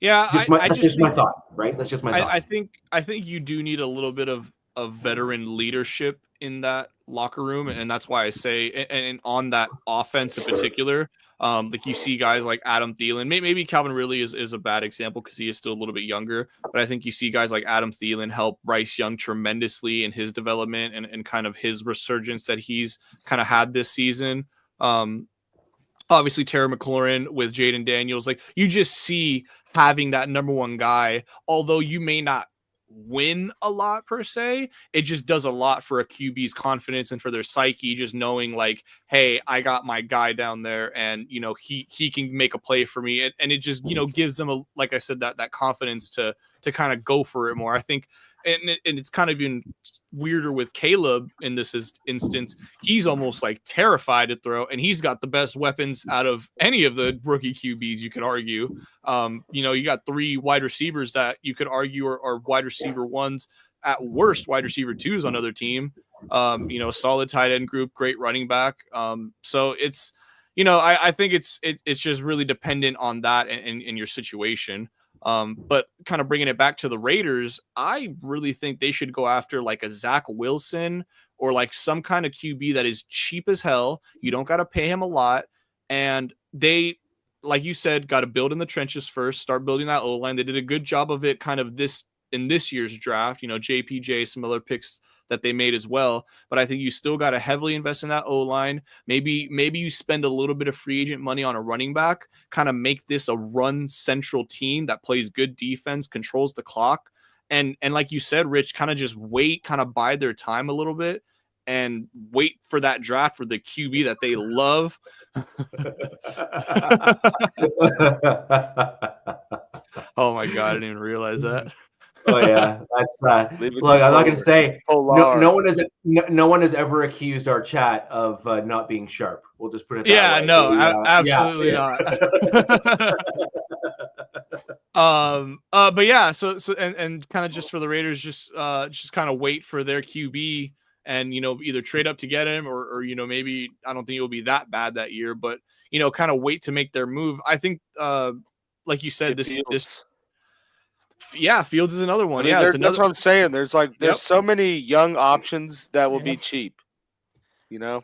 Yeah, that's just my thought, right? That's just my thought. I think you do need a little bit of veteran leadership in that locker room, and that's why I say, and on that offense in particular, like you see guys like Adam Thielen. Maybe Calvin Ridley is a bad example because he is still a little bit younger, but I think you see guys like Adam Thielen help Bryce Young tremendously in his development and kind of his resurgence that he's kind of had this season. Obviously Terry McLaurin with Jaden Daniels, like you just see having that number 1 guy, although you may not win a lot per se, it just does a lot for a QB's confidence and for their psyche, just knowing like, hey, I got my guy down there and he can make a play for me, and it just gives them like I said, that confidence to kind of go for it more. I think and it's kind of even weirder with Caleb in this instance. He's almost like terrified to throw, and he's got the best weapons out of any of the rookie QBs, you could argue. You got 3 wide receivers that you could argue are wide receiver 1s, at worst wide receiver 2s on other team. Solid tight end group, great running back. So it's, I think it's just really dependent on that and your situation. But kind of bringing it back to the Raiders, I really think they should go after like a Zach Wilson or like some kind of QB that is cheap as hell. You don't got to pay him a lot. And they, like you said, got to build in the trenches first, start building that O-line. They did a good job of it kind of in this year's draft, JPJ, some other picks that they made as well. But I think you still got to heavily invest in that O-line. Maybe you spend a little bit of free agent money on a running back, kind of make this a run central team that plays good defense, controls the clock. And like you said, Rich, kind of just wait, kind of bide their time a little bit and wait for that draft for the QB that they love. Oh my God, I didn't even realize that. Oh yeah, that's look. I'm not going to say no one has ever accused our chat of not being sharp. We'll just put it that way. No, absolutely not. But yeah, so and kind of just for the Raiders, just kind of wait for their QB and either trade up to get him or maybe I don't think it will be that bad that year, but kind of wait to make their move. I think like you said, Fields is another one. I mean, that's what I'm saying. There's so many young options that will be cheap. Yeah,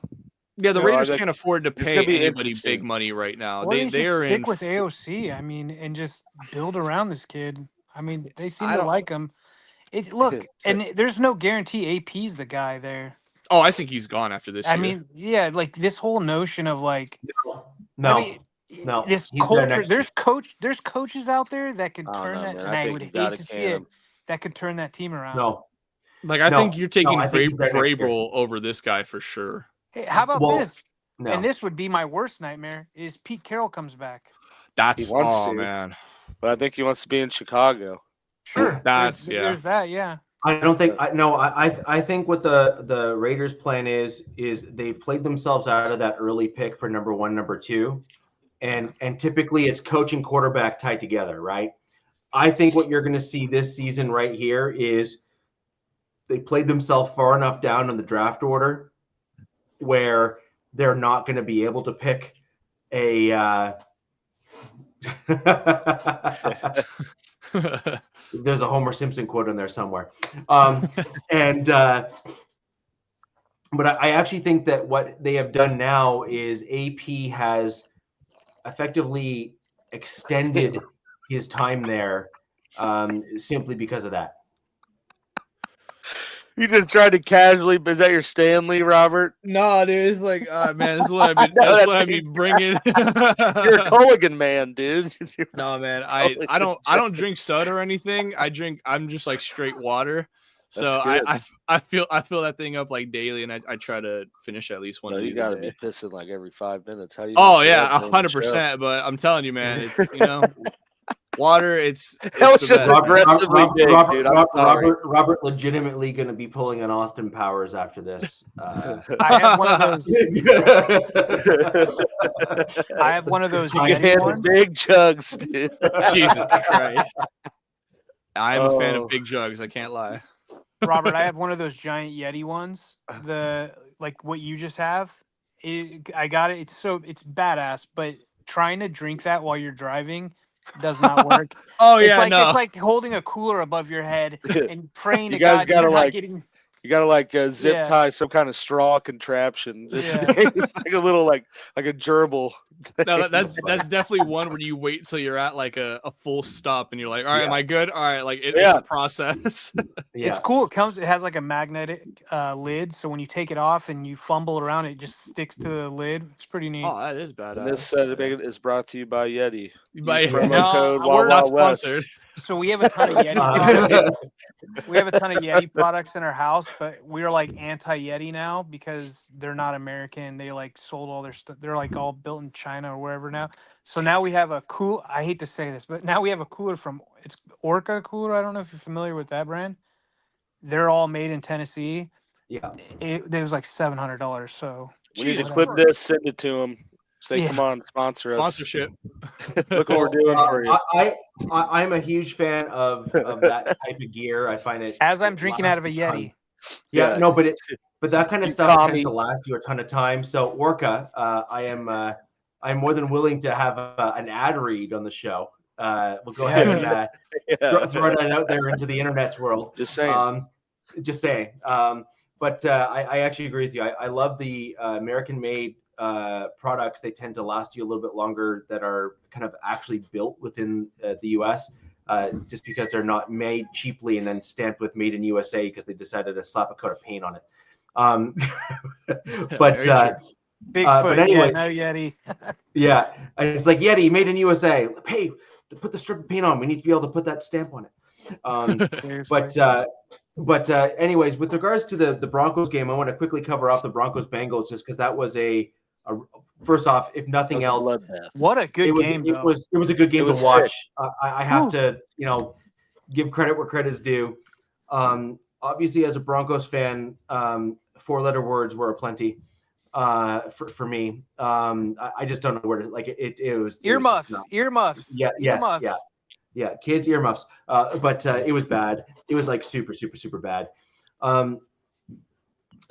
the Raiders can't afford to pay anybody big money right now. Well, they are stick with AOC. I mean, and just build around this kid. I mean, they seem to like him. And there's no guarantee AP's the guy there. Oh, I think he's gone after this year. I mean, yeah, like this whole notion of like no. This culture, there's coaches out there that could turn that, and I would hate to see it, that could turn that team around. No. I think you're taking Vrabel over this guy for sure. Hey, how about this? No. And this would be my worst nightmare is Pete Carroll comes back. Man. But I think he wants to be in Chicago. Sure. There's that, yeah. I don't think I think what the Raiders' plan is they've played themselves out of that early pick for number 1, number 2. And typically it's coach and quarterback tied together, right? I think what you're going to see this season right here is they played themselves far enough down in the draft order where they're not going to be able to pick a there's a Homer Simpson quote in there somewhere. But I actually think that what they have done now is AP has effectively extended his time there simply because of that. You just tried to casually. Is that your Stanley, Robert? No, dude. It's like, man, this is what I've been bringing. You're a Culligan man, dude. No, man. I don't drink soda or anything. I'm just like straight water. So I fill that thing up like daily, and I try to finish at least one. You got to be pissing like every 5 minutes. How do you? Oh yeah, 100%. But I'm telling you, man, it's water. It's just aggressively big, dude. Robert legitimately going to be pulling an Austin Powers after this. I have one of those. I have one of those big jugs, dude. Jesus Christ! I'm a fan of big jugs. I can't lie. Robert, I have one of those giant Yeti ones. Like what you just have. I got it. It's badass, but trying to drink that while you're driving does not work. It's like holding a cooler above your head and praying to God you're not getting. You gotta zip tie some kind of straw contraption, just like a little like a gerbil. No, that's definitely one where you wait till you're at like a full stop and you're like, all right, am I good? All right, like it's a process. It's cool. It has like a magnetic lid, so when you take it off and you fumble around, it just sticks to the lid. It's pretty neat. Oh, that is badass. And this is brought to you by Yeti. By promo code we're not sponsored. West. So we have a ton of Yeti. We have a ton of Yeti products in our house, but we're like anti-Yeti now because they're not American. They like sold all their stuff. They're like all built in China or wherever now. So now we have a I hate to say this, but now we have a cooler it's Orca cooler. I don't know if you're familiar with that brand. They're all made in Tennessee. Yeah. It was like $700. So we need to clip this, send it to them. Say, come on, sponsor us. Sponsorship. Look what we're doing for you. I'm a huge fan of that type of gear. I find it as I'm drinking out of a Yeti. Yeah, no, but that kind of stuff tends to last you a ton of time. So Orca, I'm more than willing to have an ad read on the show. We'll go ahead and throw that out there into the internet's world. Just saying. But I actually agree with you. I love the American-made products. They tend to last you a little bit longer that are kind of actually built within the U.S. just because they're not made cheaply and then stamped with "Made in USA" because they decided to slap a coat of paint on it. But anyways, no Yeti. yeah, and it's like Yeti, made in USA. Hey, to put the strip of paint on, we need to be able to put that stamp on it. But anyways, with regards to the Broncos game, I want to quickly cover off the Broncos Bengals just because that was a first off, if nothing else, what a good game. It was a good game to watch. I have to give credit where credit is due. Obviously, as a Broncos fan, 4-letter words were aplenty for me. I just don't know where to it was earmuffs. Yeah, earmuffs. Yes, yeah, kids earmuffs. But it was bad. It was like super bad.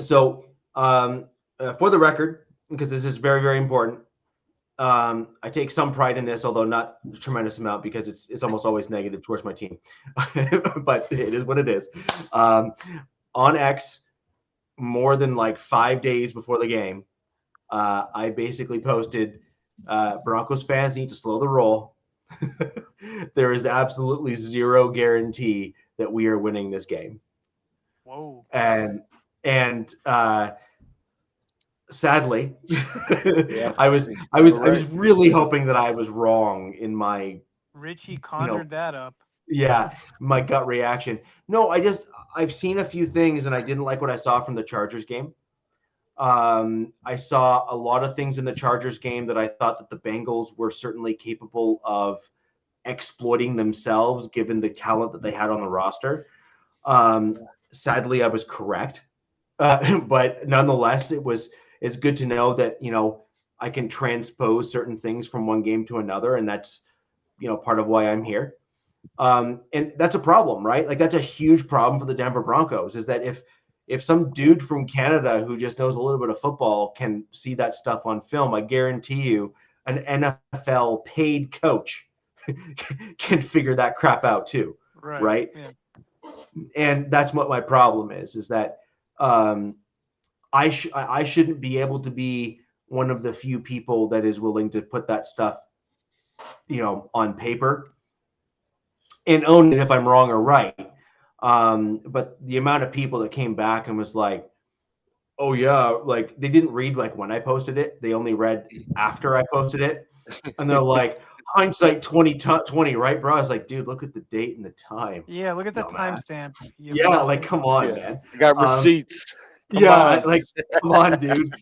So for the record, because this is very, very important, I take some pride in this, although not a tremendous amount because it's almost always negative towards my team. But it is what it is. On X, more than like 5 days before the game, I basically posted, Broncos fans need to slow the roll. There is absolutely zero guarantee that we are winning this game. Whoa. And sadly, yeah, I was really hoping that I was wrong in my Richie conjured that up. Yeah, my gut reaction. No, I've seen a few things and I didn't like what I saw from the Chargers game. I saw a lot of things in the Chargers game that I thought that the Bengals were certainly capable of exploiting themselves given the talent that they had on the roster. Sadly, I was correct. But nonetheless, it's good to know that, I can transpose certain things from one game to another. And that's, part of why I'm here. And that's a problem, right? Like that's a huge problem for the Denver Broncos is that if some dude from Canada who just knows a little bit of football can see that stuff on film, I guarantee you an NFL paid coach can figure that crap out too. Right? Yeah. And that's what my problem is that I shouldn't be able to be one of the few people that is willing to put that stuff, on paper and own it if I'm wrong or right. But the amount of people that came back and was like, oh yeah, like they didn't read like when I posted it. They only read after I posted it. And they're like, hindsight 2020, right, bro? I was like, dude, look at the date and the time. Yeah, look at the timestamp. Yeah, like come on, man. I got receipts. Come on, dude.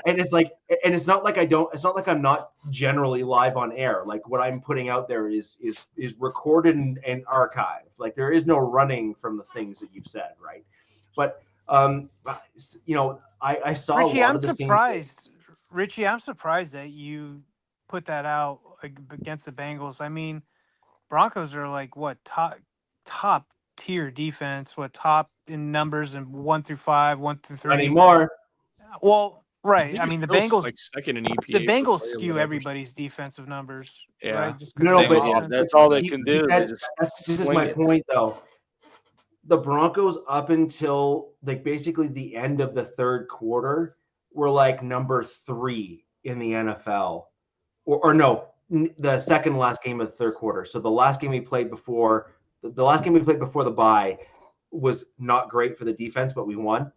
It's not like I'm not generally live on air. Like what I'm putting out there is recorded and archived. Like there is no running from the things that you've said, right? But I saw Richie, a lot of the same. Richie, I'm surprised that you put that out against the Bengals. I mean, Broncos are like what top tier defense, top in numbers and 1 through 5, 1 through 3. Anymore. Well, right. I mean, the Bengals like second in EPA. The Bengals skew everybody's defensive numbers. Yeah, right? Just but that's all they can do. This is my point, though. The Broncos, up until like basically the end of the third quarter, were like number 3 in the NFL, or no, the second last game of the third quarter. So the last game we played before the bye was not great for the defense, but we won.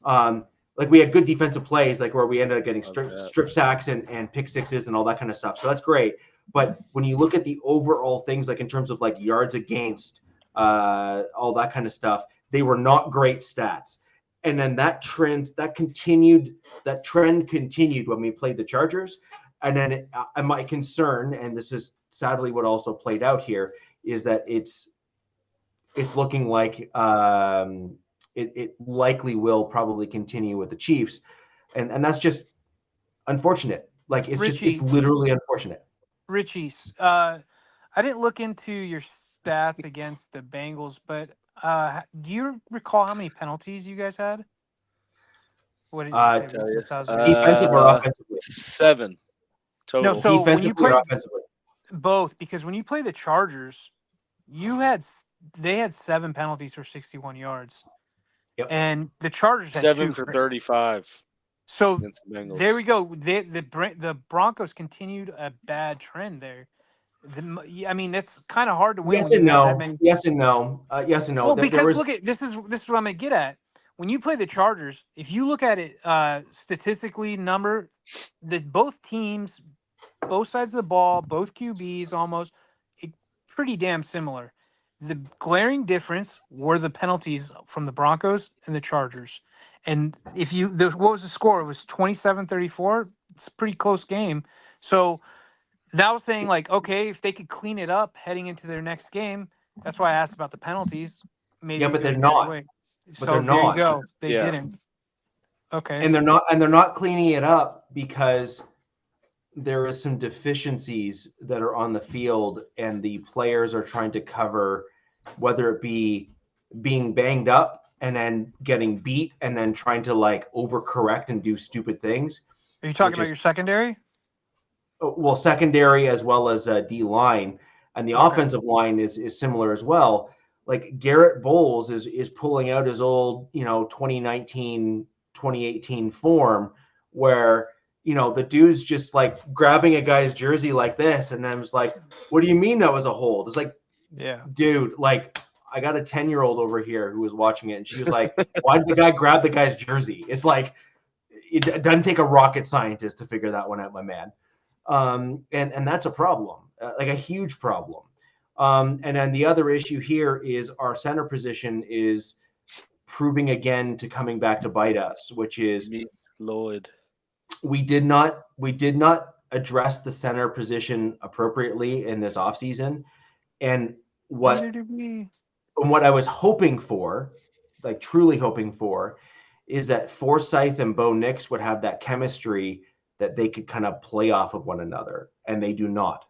Like we had good defensive plays, like where we ended up getting strip sacks and pick sixes and all that kind of stuff. So that's great. But when you look at the overall things, like in terms of like yards against, all that kind of stuff, they were not great stats. And then that trend continued when we played the Chargers. And then my concern, and this is sadly what also played out here, is that it's looking like it likely will probably continue with the Chiefs, and that's just unfortunate. Like it's literally unfortunate. Richie, I didn't look into your stats against the Bengals, but do you recall how many penalties you guys had? What did you say? Defensive or offensively? 7 total. No, so defensively or offensively? Both, because when you play the Chargers, they had 7 penalties for 61 yards. Yep. And the Chargers had 7 2 for 35. So there we go. The Broncos continued a bad trend there. I mean, it's kind of hard to win. Yes and no. Yes and no. Yes and no. Well, because look at this is what I'm gonna get at. When you play the Chargers, if you look at it statistically, both teams, both sides of the ball, both QBs, almost pretty damn similar. The glaring difference were the penalties from the Broncos and the Chargers. And what was the score? It was 27-34. It's a pretty close game. So that was saying, like, okay, if they could clean it up heading into their next game, that's why I asked about the penalties. Maybe but they're not. But so there you go. They didn't. Okay. And they're not cleaning it up because there is some deficiencies that are on the field, and the players are trying to cover, whether it be being banged up and then getting beat and then trying to like overcorrect and do stupid things. Are you talking about your secondary? Well, secondary as well as D line, and the offensive line is similar as well. Like Garrett Bowles is pulling out his old 2019, 2018 form where the dude's just like grabbing a guy's jersey like this, and then was like, "What do you mean that was a hold?" It's like, yeah, dude, like I got a 10-year-old over here who was watching it, and she was like, "Why did the guy grab the guy's jersey?" It's like it doesn't take a rocket scientist to figure that one out, my man. And that's a problem, like a huge problem. And then the other issue here is our center position is proving again to coming back to bite us, which is Lloyd. We did not address the center position appropriately in this offseason. And what I was hoping for, like truly hoping for, is that Forsyth and Bo Nix would have that chemistry that they could kind of play off of one another, and they do not.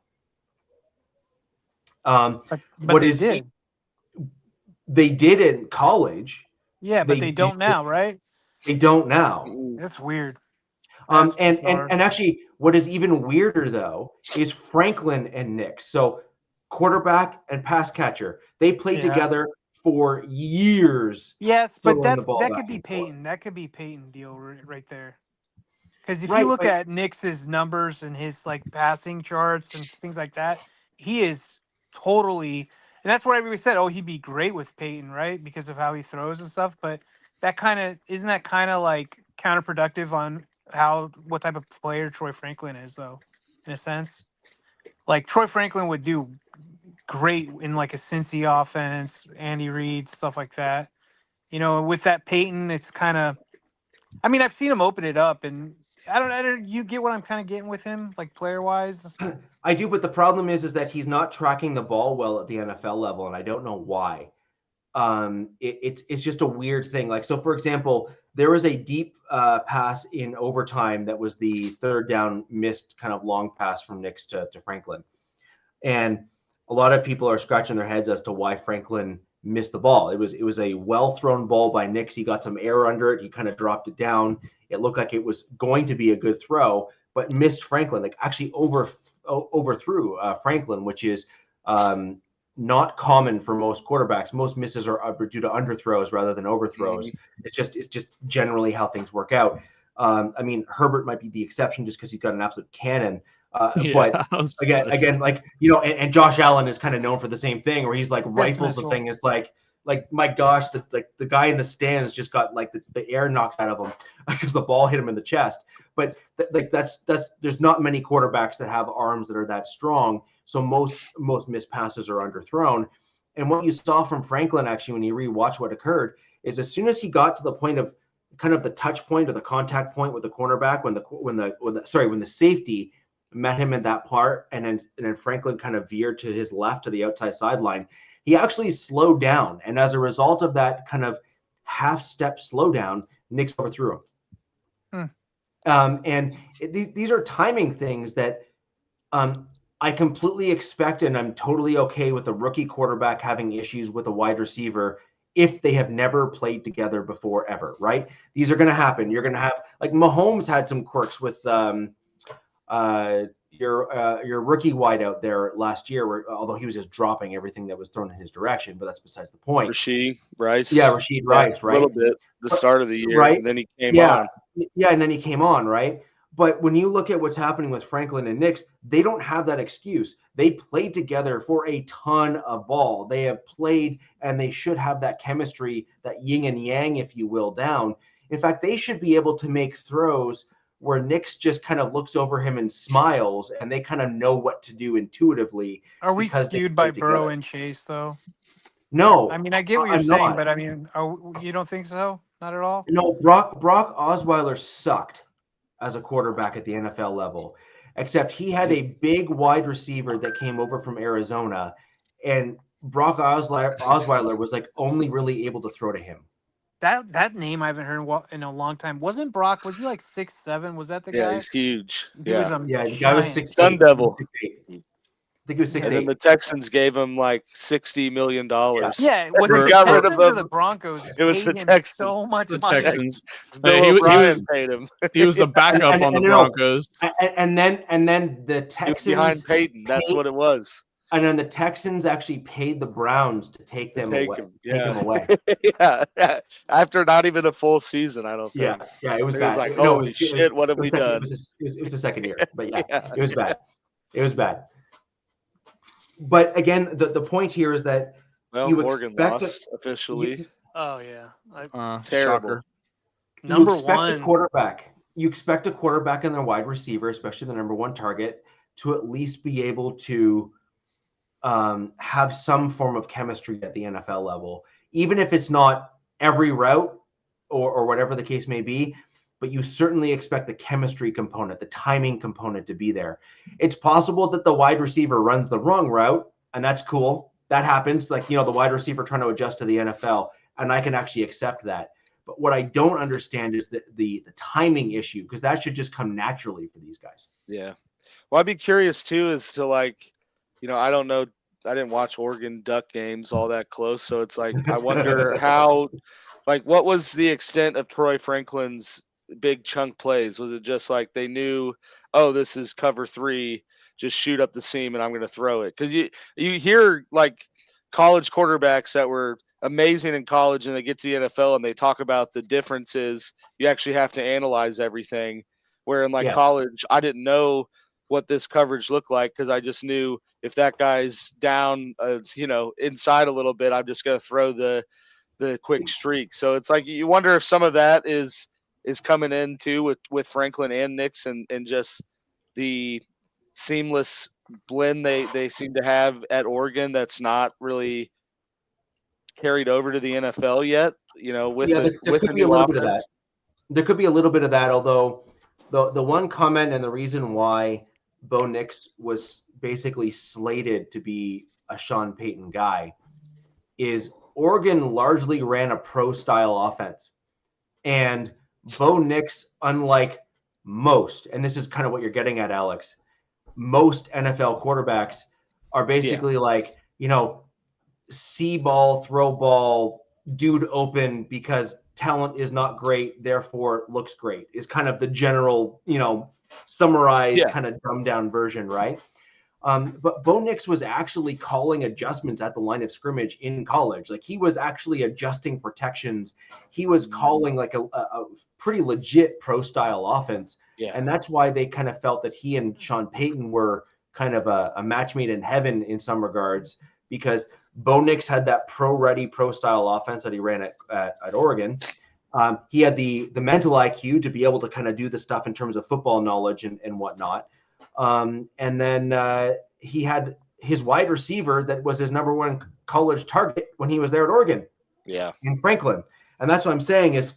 But they did in college. Yeah, but they don't now, right? They don't now. That's weird. And actually, what is even weirder though is Franklin and Nix. So quarterback and pass catcher, they played together for years. Yes, but that could be Peyton. That could be Peyton deal right there. Because if you look at Nix's numbers and his like passing charts and things like that, he is totally, and that's what everybody said. Oh, he'd be great with Peyton, right? Because of how he throws and stuff. But isn't that kind of like counterproductive on what type of player Troy Franklin is, though, in a sense. Like Troy Franklin would do great in like a Cincy offense, Andy Reid, stuff like that. With that Peyton, it's kind of. I mean, I've seen him open it up, and I don't. You get what I'm kind of getting with him, like player wise. I do, but the problem is that he's not tracking the ball well at the NFL level, and I don't know why. It's just a weird thing. Like, so for example, there was a deep pass in overtime that was the third down missed kind of long pass from Nix to Franklin. And a lot of people are scratching their heads as to why Franklin missed the ball. It was a well thrown ball by Nix. He got some air under it. He kind of dropped it down. It looked like it was going to be a good throw, but missed Franklin, like actually overthrew Franklin, which is not common for most quarterbacks. Most misses are due to underthrows rather than overthrows. Mm-hmm. It's just generally how things work out. I mean, Herbert might be the exception just because he's got an absolute cannon. But again, like, and Josh Allen is kind of known for the same thing where he's like rifles the thing. It's like my gosh, the guy in the stands just got like the air knocked out of him because the ball hit him in the chest. But that's there's not many quarterbacks that have arms that are that strong. So most missed passes are underthrown. And what you saw from Franklin, actually, when you rewatch what occurred, is as soon as he got to the point of kind of the touch point or the contact point with the cornerback, when the safety met him at that part, and then Franklin kind of veered to his left to the outside sideline, he actually slowed down. And as a result of that kind of half-step slowdown, Nix overthrew him. And these are timing things that I completely expect, and I'm totally okay with a rookie quarterback having issues with a wide receiver if they have never played together before ever, right? These are going to happen. You're going to have, like Mahomes had some quirks with your rookie wide out there last year, where although he was just dropping everything that was thrown in his direction, but that's besides the point. Rashid Rice. Yeah, Rashid Rice, right? A little bit the start of the year, right? And then he came on. Yeah, and then he came on, right? But when you look at what's happening with Franklin and Nix, they don't have that excuse. They played together for a ton of ball. They have played, and they should have that chemistry, that yin and yang, if you will, down. In fact, they should be able to make throws where Nix just kind of looks over him and smiles, and they kind of know what to do intuitively. Are we skewed by Burrow and Chase, though? No. I mean, I get what you're saying, but I mean, you don't think so? Not at all? No, Brock Osweiler sucked as a quarterback at the NFL level, except he had a big wide receiver that came over from Arizona, and Brock Osweiler was like only really able to throw to him. That name I haven't heard in a long time. Wasn't Brock? Was he like 6'7"? Was that the guy? Yeah, he's huge. The guy was 6'8". Sun Devil. I think he was 6'8". And then the Texans gave him like $60 million. Yeah, was it the Texans or the Broncos? It was the Texans. So much the money. Texans. Bill O'Brien paid him. He was the backup on the Broncos. And then the Texans behind Peyton. That's what it was. And then the Texans actually paid the Browns to take them away. Take them away. Yeah. After not even a full season, I don't think. Yeah, it was bad. Like, holy shit, what have we done? It was the second year, but it was bad. It was bad. But again, the point here is that you Oregon lost officially. Terrible. Number one quarterback. You expect a quarterback and their wide receiver, especially the number one target, to at least be able to have some form of chemistry at the NFL level, even if it's not every route or whatever the case may be. But you certainly expect the chemistry component, the timing component to be there. It's possible that the wide receiver runs the wrong route, and that's cool. That happens, like, the wide receiver trying to adjust to the NFL, and I can actually accept that. But what I don't understand is the timing issue, because that should just come naturally for these guys. Yeah. Well, I'd be curious, too, as to, like, I don't know. I didn't watch Oregon Duck games all that close, so it's like I wonder how, like, what was the extent of Troy Franklin's big chunk plays? Was it just like they knew, oh, this is cover 3, just shoot up the seam and I'm going to throw it? Because you hear like college quarterbacks that were amazing in college and they get to the NFL and they talk about the differences. You actually have to analyze everything. Where in college, I didn't know what this coverage looked like because I just knew if that guy's down, inside a little bit, I'm just going to throw the quick streak. So it's like you wonder if some of that is coming in too with Franklin and Nix and just the seamless blend they seem to have at Oregon that's not really carried over to the NFL yet, with a new offense. There could be a little bit of that, although the one comment and the reason why Bo Nix was basically slated to be a Sean Payton guy is Oregon largely ran a pro-style offense. And Bo Nix, unlike most, and this is kind of what you're getting at, Alex, most NFL quarterbacks are basically see ball, throw ball, dude open because talent is not great, therefore looks great, is kind of the general, summarized kind of dumbed down version, right? But Bo Nix was actually calling adjustments at the line of scrimmage in college. Like he was actually adjusting protections. He was calling like a pretty legit pro style offense. Yeah. And that's why they kind of felt that he and Sean Payton were kind of a match made in heaven in some regards, because Bo Nix had that pro ready, pro style offense that he ran at Oregon. He had the mental IQ to be able to kind of do the stuff in terms of football knowledge and whatnot. And then he had his wide receiver that was his number one college target when he was there at Oregon. Yeah. In Franklin. And that's what I'm saying is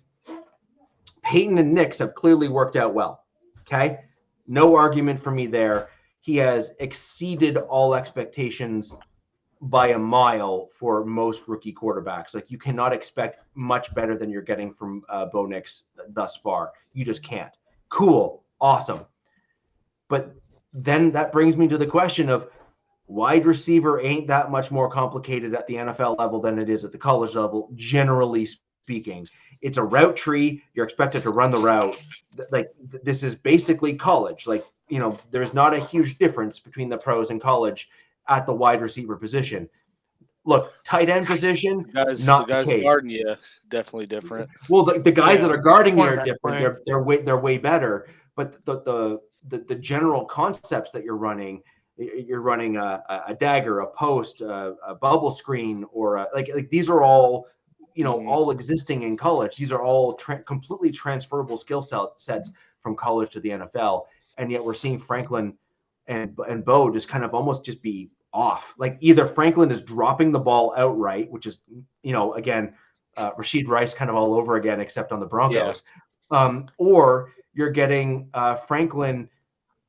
Peyton and Nix have clearly worked out well. Okay. No argument for me there. He has exceeded all expectations by a mile for most rookie quarterbacks. Like you cannot expect much better than you're getting from Bo Nix thus far. You just can't. Cool. Awesome. But then that brings me to the question of wide receiver ain't that much more complicated at the NFL level than it is at the college level, generally speaking. It's a route tree. You're expected to run the route. Like this is basically college. Like, there's not a huge difference between the pros and college at the wide receiver position. Look, tight end position, not the case. Guarding you, definitely different. Well, the guys that are guarding you are different. They're way better. but the general concepts that you're running a dagger, a post, a bubble screen, or like these are all, all existing in college. These are all completely transferable skill sets from college to the NFL. And yet we're seeing Franklin and Bo just kind of almost just be off. Like either Franklin is dropping the ball outright, which is, again, Rashid Rice kind of all over again, except on the Broncos. Yeah. Or you're getting Franklin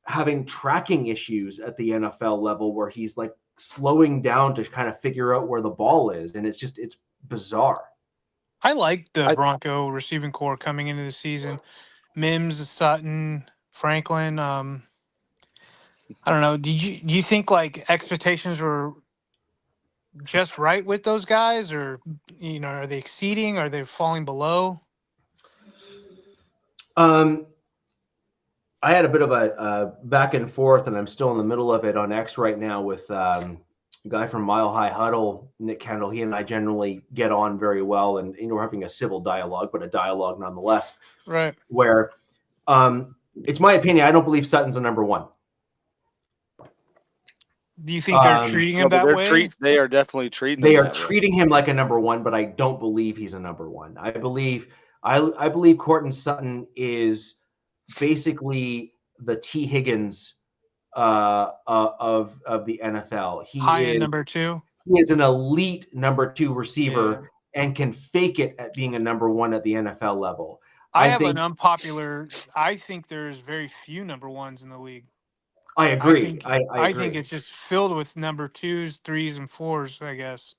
having tracking issues at the NFL level where he's like slowing down to kind of figure out where the ball is. And it's bizarre. I like the Bronco receiving core coming into the season. Mims, Sutton, Franklin. I don't know. Do you think like expectations were just right with those guys, or are they exceeding? Are they falling below? I had a bit of a back and forth, and I'm still in the middle of it on X right now with a guy from Mile High Huddle, Nick Kendall. He and I generally get on very well, and we're having a civil dialogue, but a dialogue nonetheless. Right. Where it's my opinion, I don't believe Sutton's a number one. Do you think they're treating him that way? They are definitely treating him. They are treating him like a number one, but I don't believe he's a number one. I believe Courtland Sutton is basically the T. Higgins of the NFL. He high end number two. He is an elite number two receiver and can fake it at being a number one at the NFL level. I think there's very few number ones in the league. I agree. I think it's just filled with number 2s, 3s, and 4s, I guess.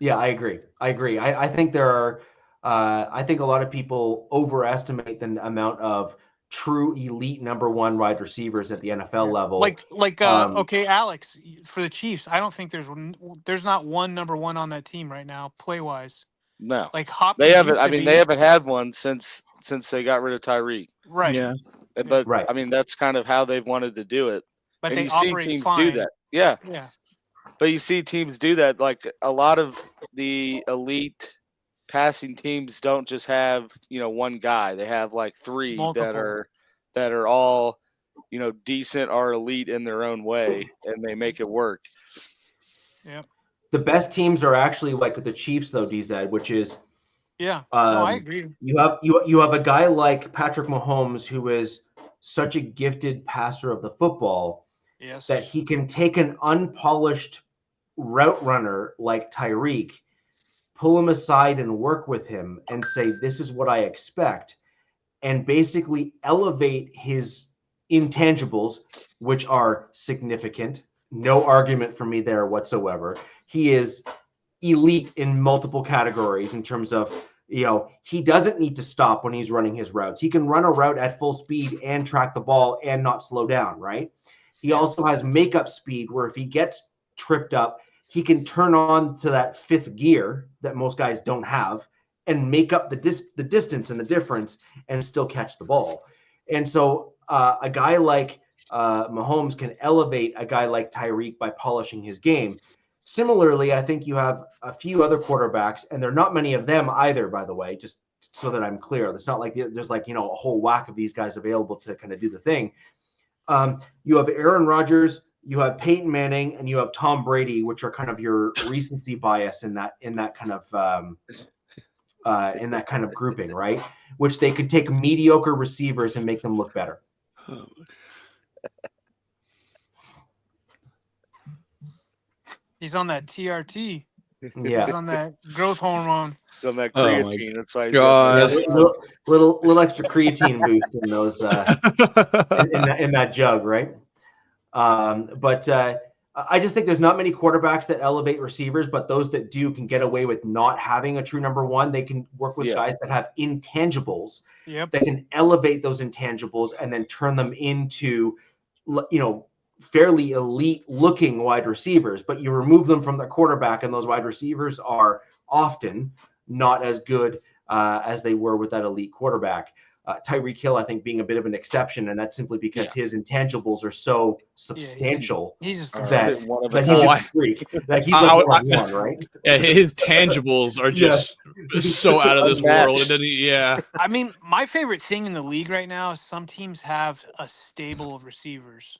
Yeah, I agree. I think there are. I think a lot of people overestimate the amount of true elite number one wide receivers at the NFL level. Okay, Alex, for the Chiefs, I don't think there's not one number one on that team right now, play wise. No, like Hopkins. They haven't. I mean, they haven't had one since they got rid of Tyreek. Right. Yeah. But I mean, that's kind of how they've wanted to do it. But and they you see operate teams fine. do that. Yeah. Yeah. But you see teams do that. Like a lot of the elite passing teams don't just have, one guy. They have like 3 Multiple. that are all, decent or elite in their own way, and they make it work. Yeah. The best teams are actually like the Chiefs, though, DZ, which is. Yeah. No, I agree. You have a guy like Patrick Mahomes who is such a gifted passer of the football. Yes. That he can take an unpolished route runner like Tyreek, pull him aside and work with him and say, this is what I expect, and basically elevate his intangibles, which are significant. No argument for me there whatsoever. He is elite in multiple categories in terms of, he doesn't need to stop when he's running his routes. He can run a route at full speed and track the ball and not slow down, right? He also has makeup speed where if he gets tripped up, he can turn on to that 5th gear that most guys don't have and make up the distance and the difference and still catch the ball. And so a guy like Mahomes can elevate a guy like Tyreek by polishing his game. Similarly, I think you have a few other quarterbacks, and there are not many of them either, by the way, just so that I'm clear. It's not like there's a whole whack of these guys available to kind of do the thing. You have Aaron Rodgers, you have Peyton Manning, and you have Tom Brady, which are kind of your recency bias in that kind of grouping, right? Which they could take mediocre receivers and make them look better. He's on that TRT. Yeah. He's on that growth hormone. He's on that creatine. That's why he's little extra creatine boost in those in that jug, right? But I just think there's not many quarterbacks that elevate receivers, but those that do can get away with not having a true number one. They can work with guys that have intangibles that can elevate those intangibles and then turn them into, fairly elite looking wide receivers, but you remove them from the quarterback and those wide receivers are often not as good as they were with that elite quarterback. Tyreek Hill, I think, being a bit of an exception, and that's simply because his intangibles are so substantial he's just that he's just a freak. Like he's like one, right? Yeah, his tangibles are just so out of this world. It doesn't, I mean, my favorite thing in the league right now is some teams have a stable of receivers.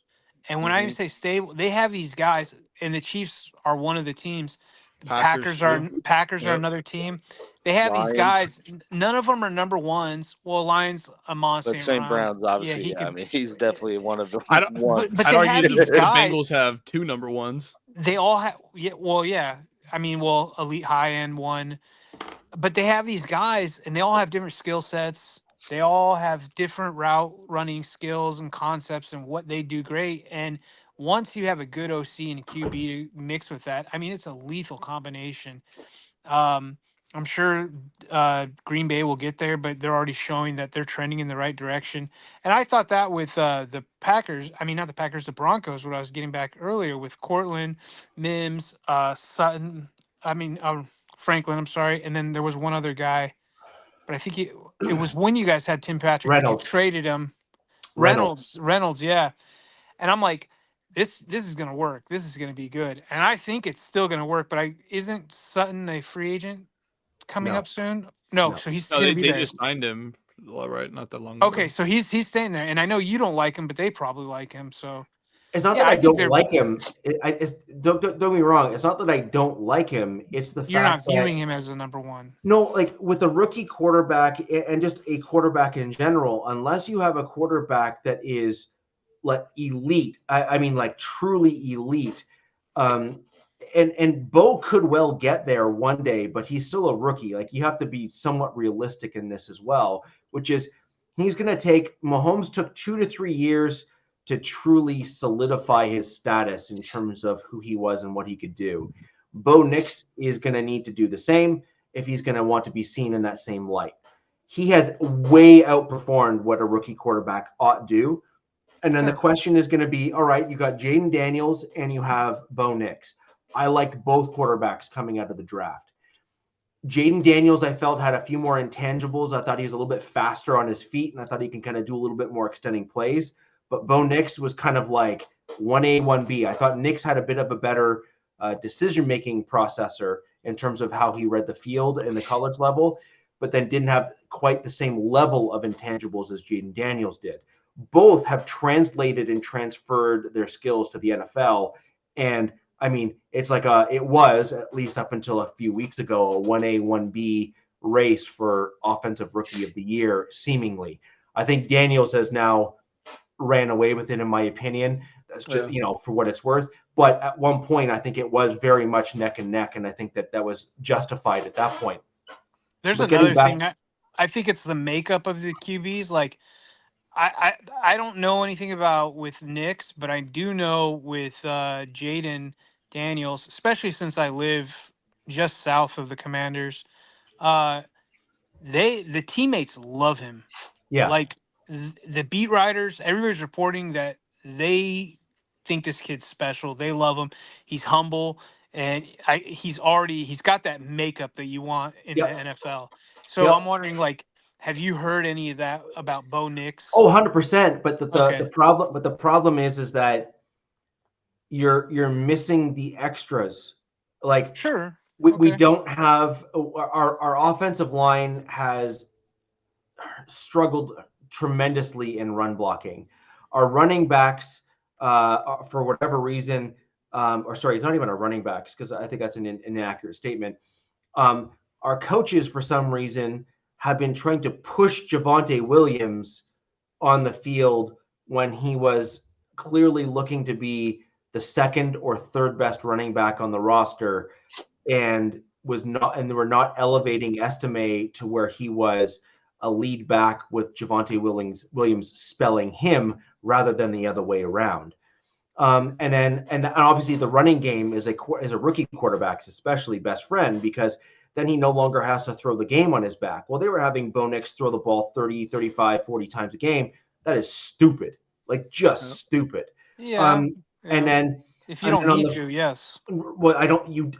And when I say stable, they have these guys, and the Chiefs are one of the teams. Packers are another team. They have these guys. None of them are number ones. Well, Lions, Amon St. Brown's, obviously. I mean, he's definitely one of the ones. But they have these guys. The Bengals have 2 number ones. They all have. I mean, elite high end one. But they have these guys, and they all have different skill sets. They all have different route running skills and concepts and what they do great. And once you have a good OC and a QB to mix with that, I mean, it's a lethal combination. I'm sure Green Bay will get there, but they're already showing that they're trending in the right direction. And I thought that with the Packers, I mean, not the Packers, the Broncos, what I was getting back earlier with Cortland, Mims, Sutton, Franklin, I'm sorry. And then there was one other guy, but I think it was when you guys had Tim Patrick. Reynolds. You traded him. Reynolds, yeah. And I'm like, this is going to work. This is going to be good. And I think it's still going to work, but isn't Sutton a free agent coming up soon? No, so he's going to be there. They just signed him, right? Not that long ago. Okay, so he's staying there. And I know you don't like him, but they probably like him, so. It's not that I don't like him. Don't get me wrong. It's not that I don't like him. It's the fact you're not viewing him as a number one. No, like with a rookie quarterback and just a quarterback in general, unless you have a quarterback that is like elite, I mean like truly elite. And Bo could well get there one day, but he's still a rookie. Like you have to be somewhat realistic in this as well, which is he's going to take Mahomes took 2 to 3 years to truly solidify his status in terms of who he was and what he could do. Bo Nix is going to need to do the same if he's going to want to be seen in that same light. He has way outperformed what a rookie quarterback ought to do. And then the question is going to be, all right, you got Jaden Daniels and you have Bo Nix. I liked both quarterbacks coming out of the draft. Jaden Daniels, I felt, had a few more intangibles. I thought he was a little bit faster on his feet, and I thought he can kind of do a little bit more extending plays. But Bo Nix was kind of like 1A, 1B. I thought Nix had a bit of a better decision-making processor in terms of how he read the field in the college level, but then didn't have quite the same level of intangibles as Jaden Daniels did. Both have translated and transferred their skills to the NFL. And, I mean, it's like it was, at least up until a few weeks ago, a 1A, 1B race for Offensive Rookie of the Year, seemingly. I think Daniels has now ran away with it, in my opinion. That's just, for what it's worth. But at one point, I think it was very much neck and neck, and I think that was justified at that point. There's another thing. I think it's the makeup of the QBs. Like, I don't know anything about with Nix, but I do know with Jaden Daniels, especially since I live just south of the Commanders. The teammates love him. Yeah. Like, the beat writers, everybody's reporting that they think this kid's special. They love him. He's humble, and he's got that makeup that you want in the NFL. So I'm wondering, like, have you heard any of that about Bo Nix? Oh, 100%. But the problem is that you're missing the extras. Like, sure, we don't have our offensive line has struggled tremendously in run blocking. Our running backs, for whatever reason, it's not even our running backs, because I think that's an inaccurate statement. Our coaches, for some reason, have been trying to push Javonte Williams on the field when he was clearly looking to be the second or third best running back on the roster, and they were not elevating Estime to where he was a lead back with Javonte Williams spelling him rather than the other way around. And obviously the running game is a rookie quarterback's especially best friend, because then he no longer has to throw the game on his back. Well, they were having Bo Nix throw the ball 30, 35, 40 times a game. That is stupid. Like, just stupid. Yeah. And then if you don't need to, yes. Well, you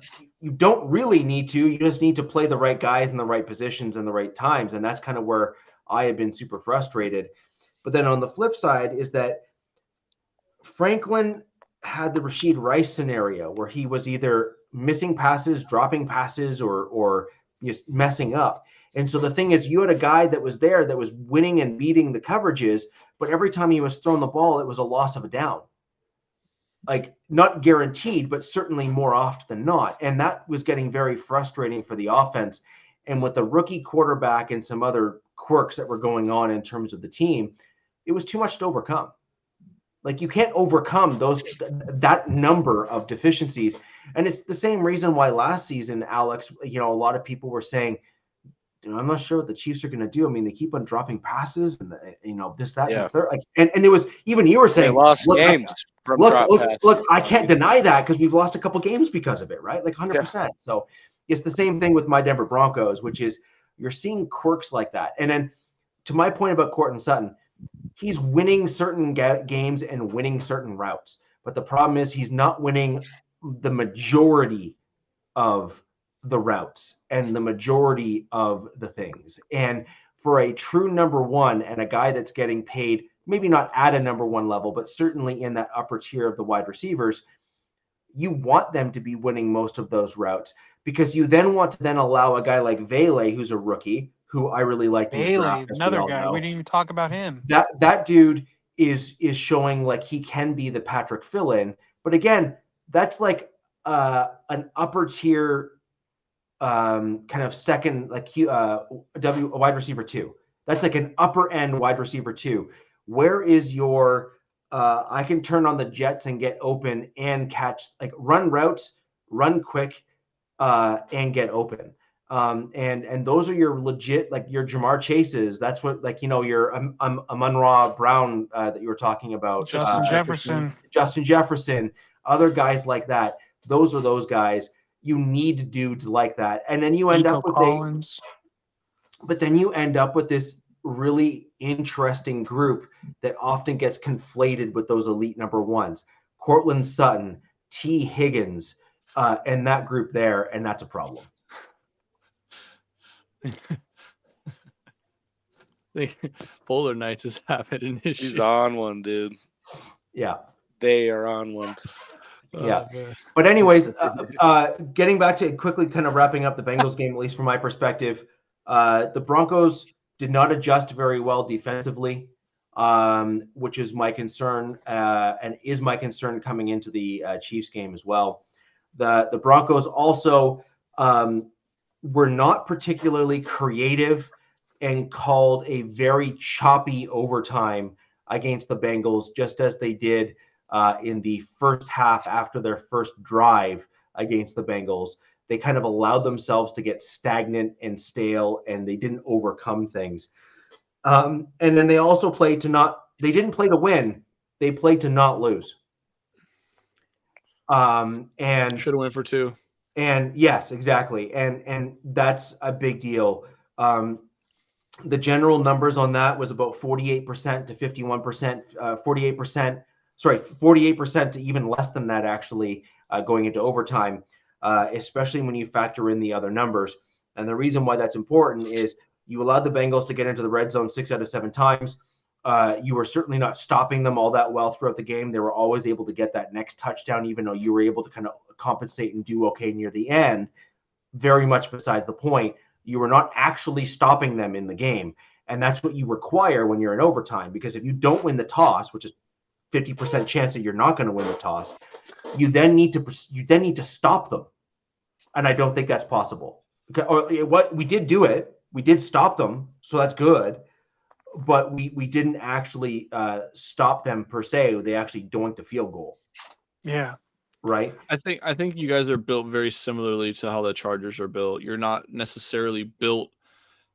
don't really need to. You just need to play the right guys in the right positions and the right times. And that's kind of where I have been super frustrated. But then on the flip side is that Franklin had the Rashid Rice scenario where he was either missing passes, dropping passes, or just messing up. And so the thing is, you had a guy that was there that was winning and beating the coverages, but every time he was throwing the ball, it was a loss of a down. Like, not guaranteed, but certainly more often than not. And that was getting very frustrating for the offense. And with the rookie quarterback and some other quirks that were going on in terms of the team, it was too much to overcome. Like, you can't overcome that number of deficiencies. And it's the same reason why last season, Alex, a lot of people were saying, I'm not sure what the Chiefs are going to do. I mean, they keep on dropping passes and, this, that, and the third. Like, and it was, even you were saying, they lost games from drop passes. Look, I can't deny that because we've lost a couple games because of it, right? Like 100%. Yeah. So it's the same thing with my Denver Broncos, which is you're seeing quirks like that. And then to my point about Courtland Sutton, he's winning certain games and winning certain routes. But the problem is he's not winning the majority of the routes and the majority of the things. And for a true number one and a guy that's getting paid, maybe not at a number one level, but certainly in that upper tier of the wide receivers, you want them to be winning most of those routes because you then want to then allow a guy like Vele, who's a rookie, who I really like. Bailey, another guy. We didn't even talk about him. That dude is showing like he can be the Patrick fill-in. But again, that's like an upper tier kind of second, like wide receiver 2. That's like an upper end wide receiver 2. Where is your I can turn on the jets and get open and catch, like, run routes, run quick, and get open. And those are your legit, like, your Jamar Chases. That's what, like, your Amon-Ra Brown that you were talking about. Justin Jefferson, other guys like that. Those are those guys. You need dudes like that. And then you end up with Collins. But then you end up with this really interesting group that often gets conflated with those elite number ones. Courtland Sutton, T. Higgins, and that group there, and that's a problem. Polar Knights is having an issue. He's on one, dude. Yeah. They are on one. Yeah. But anyways, getting back to quickly kind of wrapping up the Bengals game, at least from my perspective, the Broncos did not adjust very well defensively, which is my concern and is my concern coming into the Chiefs game as well. The Broncos also were not particularly creative and called a very choppy overtime against the Bengals, just as they did in the first half after their first drive against the Bengals. They kind of allowed themselves to get stagnant and stale, and they didn't overcome things. And then they also played they didn't play to win. They played to not lose. And should have went for 2. And yes, exactly. And that's a big deal. The general numbers on that was about 48% to 51%, 48% to even less than that, actually, going into overtime, especially when you factor in the other numbers. And the reason why that's important is you allowed the Bengals to get into the red zone 6 out of 7 times. You were certainly not stopping them all that well throughout the game. They were always able to get that next touchdown, even though you were able to kind of compensate and do okay near the end. Very much besides the point. You were not actually stopping them in the game. And that's what you require when you're in overtime, because if you don't win the toss, which is 50% chance that you're not going to win the toss, you then need to stop them. And I don't think that's possible. We did do it. We did stop them, so that's good. But we didn't actually stop them per se. They actually doinked a field goal. Yeah. Right. I think you guys are built very similarly to how the Chargers are built. You're not necessarily built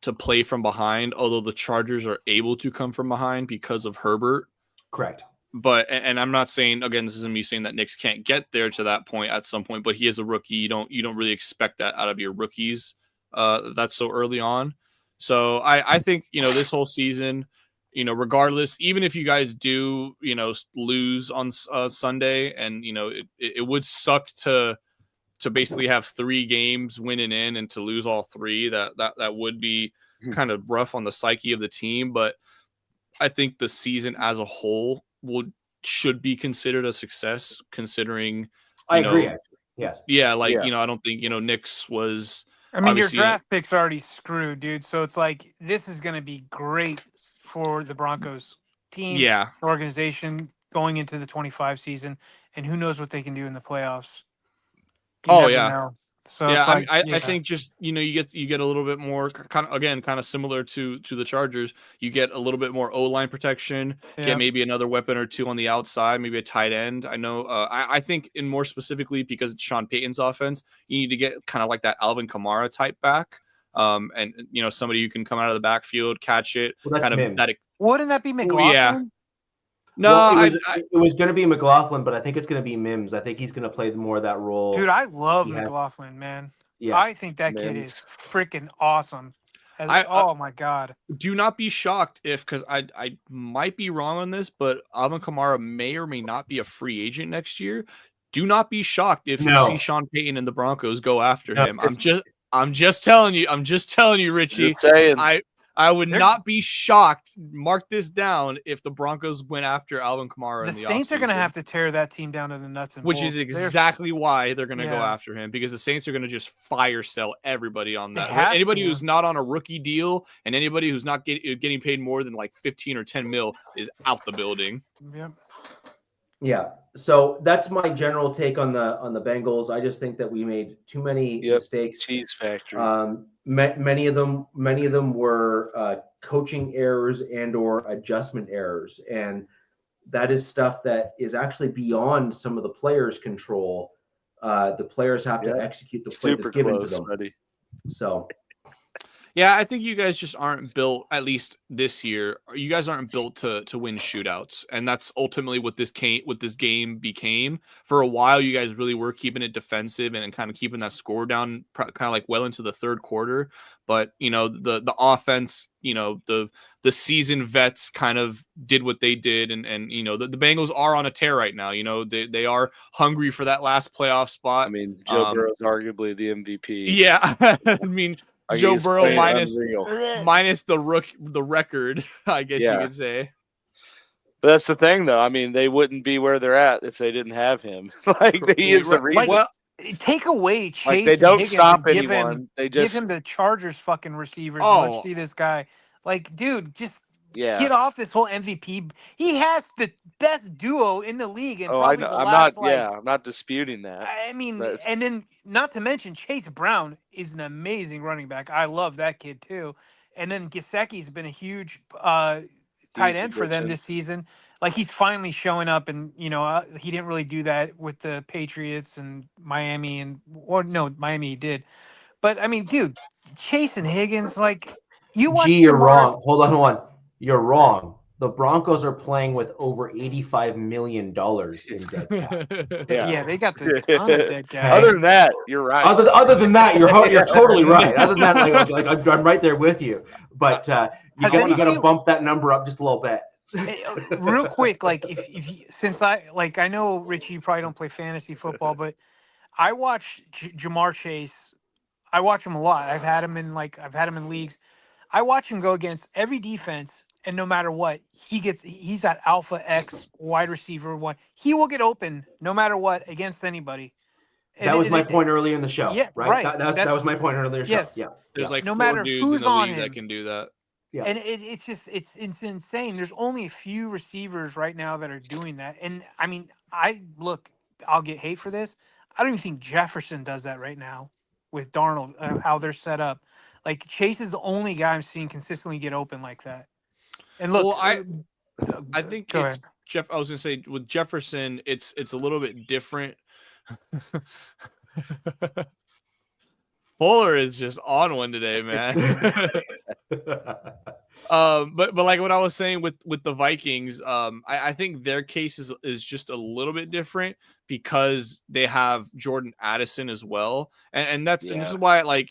to play from behind, although the Chargers are able to come from behind because of Herbert. Correct. But, and I'm not saying, again, this isn't me saying that Knicks can't get there to that point at some point, but he is a rookie. You don't really expect that out of your rookies. That's so early on. So I think, this whole season, regardless, even if you guys do, lose on Sunday, and, it would suck to basically have 3 games winning in and to lose all 3. That would be kind of rough on the psyche of the team, but I think the season as a whole should be considered a success, considering. I agree. Actually. Yes. Yeah, I don't think Nick's was. I mean, your draft pick's already screwed, dude. So it's like this is going to be great for the Broncos team, organization going into the 25 season, and who knows what they can do in the playoffs. You never know. So I think just you get a little bit more kind of similar to the Chargers. You get a little bit more O-line protection. Get maybe another weapon or two on the outside, maybe a tight end. I know. I think in more specifically because it's Sean Payton's offense, you need to get kind of like that Alvin Kamara type back. And somebody who can come out of the backfield, catch it. Well, wouldn't that be McLaughlin? Yeah. No, it was going to be McLaughlin, but I think it's going to be Mims. I think he's going to play more of that role. Dude, I love McLaughlin, man. Yeah, I think that kid is freaking awesome. Oh my god! Do not be shocked because I might be wrong on this, but Alvin Kamara may or may not be a free agent next year. Do not be shocked if you see Sean Payton and the Broncos go after him. I'm just telling you, Richie. I would not be shocked. Mark this down if the Broncos went after Alvin Kamara. The Saints are going to have to tear that team down to the nuts and bolts. Which is exactly why they're going to go after him, because the Saints are going to just fire sell everybody on that. Anybody who's not on a rookie deal and anybody who's not getting paid more than like 15 or 10 mil is out the building. Yep. Yeah. So that's my general take on the Bengals. I just think that we made too many mistakes. Cheese factory. Many of them were coaching errors and or adjustment errors, and that is stuff that is actually beyond some of the players' control. The players have to execute the play that's given to them. Buddy. So. Yeah, I think you guys just aren't built, at least this year, you guys aren't built to win shootouts. And that's ultimately what this game became. For a while, you guys really were keeping it defensive and kind of keeping that score down kind of like well into the third quarter. But, the offense, the seasoned vets kind of did what they did. And the Bengals are on a tear right now. They are hungry for that last playoff spot. I mean, Joe Burrow is arguably the MVP. Yeah. I mean, Joe Burrow minus the record, I guess you could say. But that's the thing, though. I mean, they wouldn't be where they're at if they didn't have him. He is the reason. Well, take away Chase. They don't stop anyone. They just give him the Chargers fucking receivers. Let's see this guy. Dude, just get off this whole MVP. He has the best duo in the league. And I'm not disputing that. I mean, and then not to mention Chase Brown is an amazing running back. I love that kid too. And then Gesicki's been a huge tight end for them this season. He's finally showing up, and he didn't really do that with the Patriots and Miami, Miami he did. But I mean, dude, Chase and Higgins, you want. You're wrong. Hold on. You're wrong. The Broncos are playing with over $85 million in dead cap. Yeah, they got the ton of dead cap. Other than that, you're right. Other than that, you're totally right. Other than that, I'm right there with you. But you got to bump that number up just a little bit. Real quick, I know Richie, you probably don't play fantasy football, but I watch Jamar Chase. I watch him a lot. I've had him in leagues. I watch him go against every defense, and no matter what, he's that alpha X wide receiver one. He will get open no matter what against anybody. That was my point earlier in the show. Yeah, right. That was my point earlier in the show. Yes. Yeah. There's no 4 matter dudes who's in the on league him that can do that. Yeah. And it's insane. There's only a few receivers right now that are doing that. And I mean, I'll get hate for this. I don't even think Jefferson does that right now with Darnold, how they're set up. Chase is the only guy I'm seeing consistently get open like that. And look, I think it's Jeff. I was gonna say with Jefferson, it's a little bit different. Fuller is just on one today, man. But like what I was saying with the Vikings, I think their case is just a little bit different because they have Jordan Addison as well, and this is why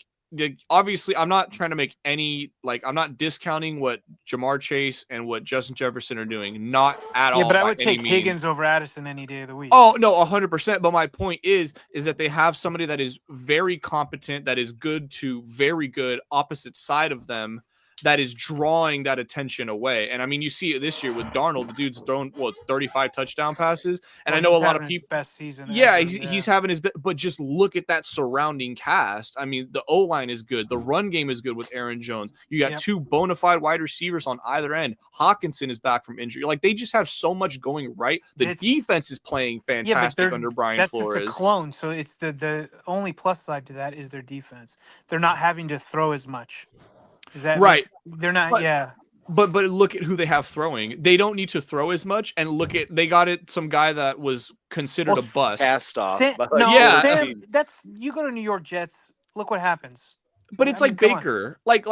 obviously I'm not trying to make any I'm not discounting what Jamar Chase and what Justin Jefferson are doing, not at all. Yeah, but I would take Higgins over Addison any day of the week. Oh no, 100%. But my point is that they have somebody that is very competent, that is good to very good, opposite side of them. that is drawing that attention away. And I mean, you see it this year with Darnold. The dude's thrown, it's 35 touchdown passes. And I know a lot of people. Best season. Yeah, he's having his, but just look at that surrounding cast. I mean, the O-line is good. The run game is good with Aaron Jones. You got two bona fide wide receivers on either end. Hawkinson is back from injury. Like, they just have so much going right. The defense is playing fantastic under Brian Flores. That's a clone. So it's the only plus side to that is their defense. They're not having to throw as much. Is that right? They're not. But look at who they have throwing. They don't need to throw as much. And look at, they got some guy that was considered a bust. Cast off. Sam, that's, you go to New York Jets. Look what happens. But it's like Baker. Like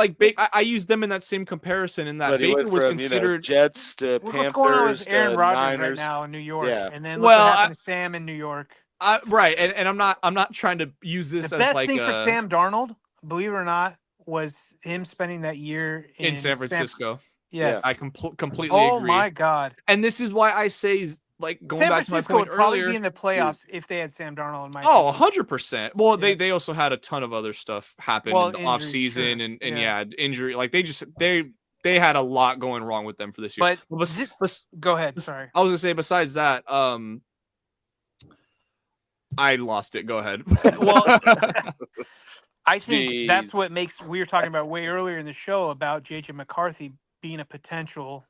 I use them in that same comparison. In that but Baker was considered Jets to Panthers. What's going on with Aaron Rodgers right now in New York? And then look what happened to Sam in New York. Right. And I'm not trying to use this as like the best thing for Sam Darnold, believe it or not, was him spending that year in San Francisco. Yes. I completely agree. Oh my God. And this is why I say, like, going San back to my Francisco point would probably earlier, be in the playoffs if they had Sam Darnold in my 100%. Well, they also had a ton of other stuff happen in the off season and injury. Like, they had a lot going wrong with them for this year. But go ahead. Sorry. I was gonna say, besides that, I lost it. Go ahead. Well, I think that's what makes, we were talking about way earlier in the show about JJ McCarthy being a potential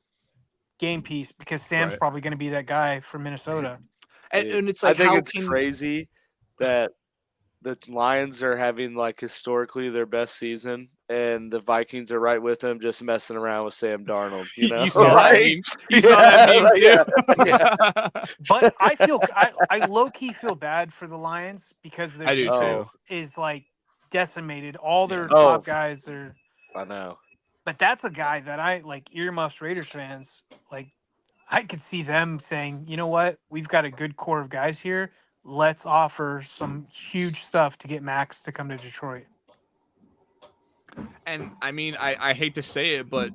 game piece, because Sam's probably going to be that guy from Minnesota. And it's like, I think it's crazy that the Lions are having, like, historically their best season, and the Vikings are right with them, just messing around with Sam Darnold. You know, you saw that meme. You saw that meme too. But I low key feel bad for the Lions, because their defense is like decimated. All their top guys are. I know. But that's a guy that I like. Earmuffs Raiders fans, like, I could see them saying, you know what, we've got a good core of guys here. Let's offer some huge stuff to get Max to come to Detroit. And I mean, I hate to say it, but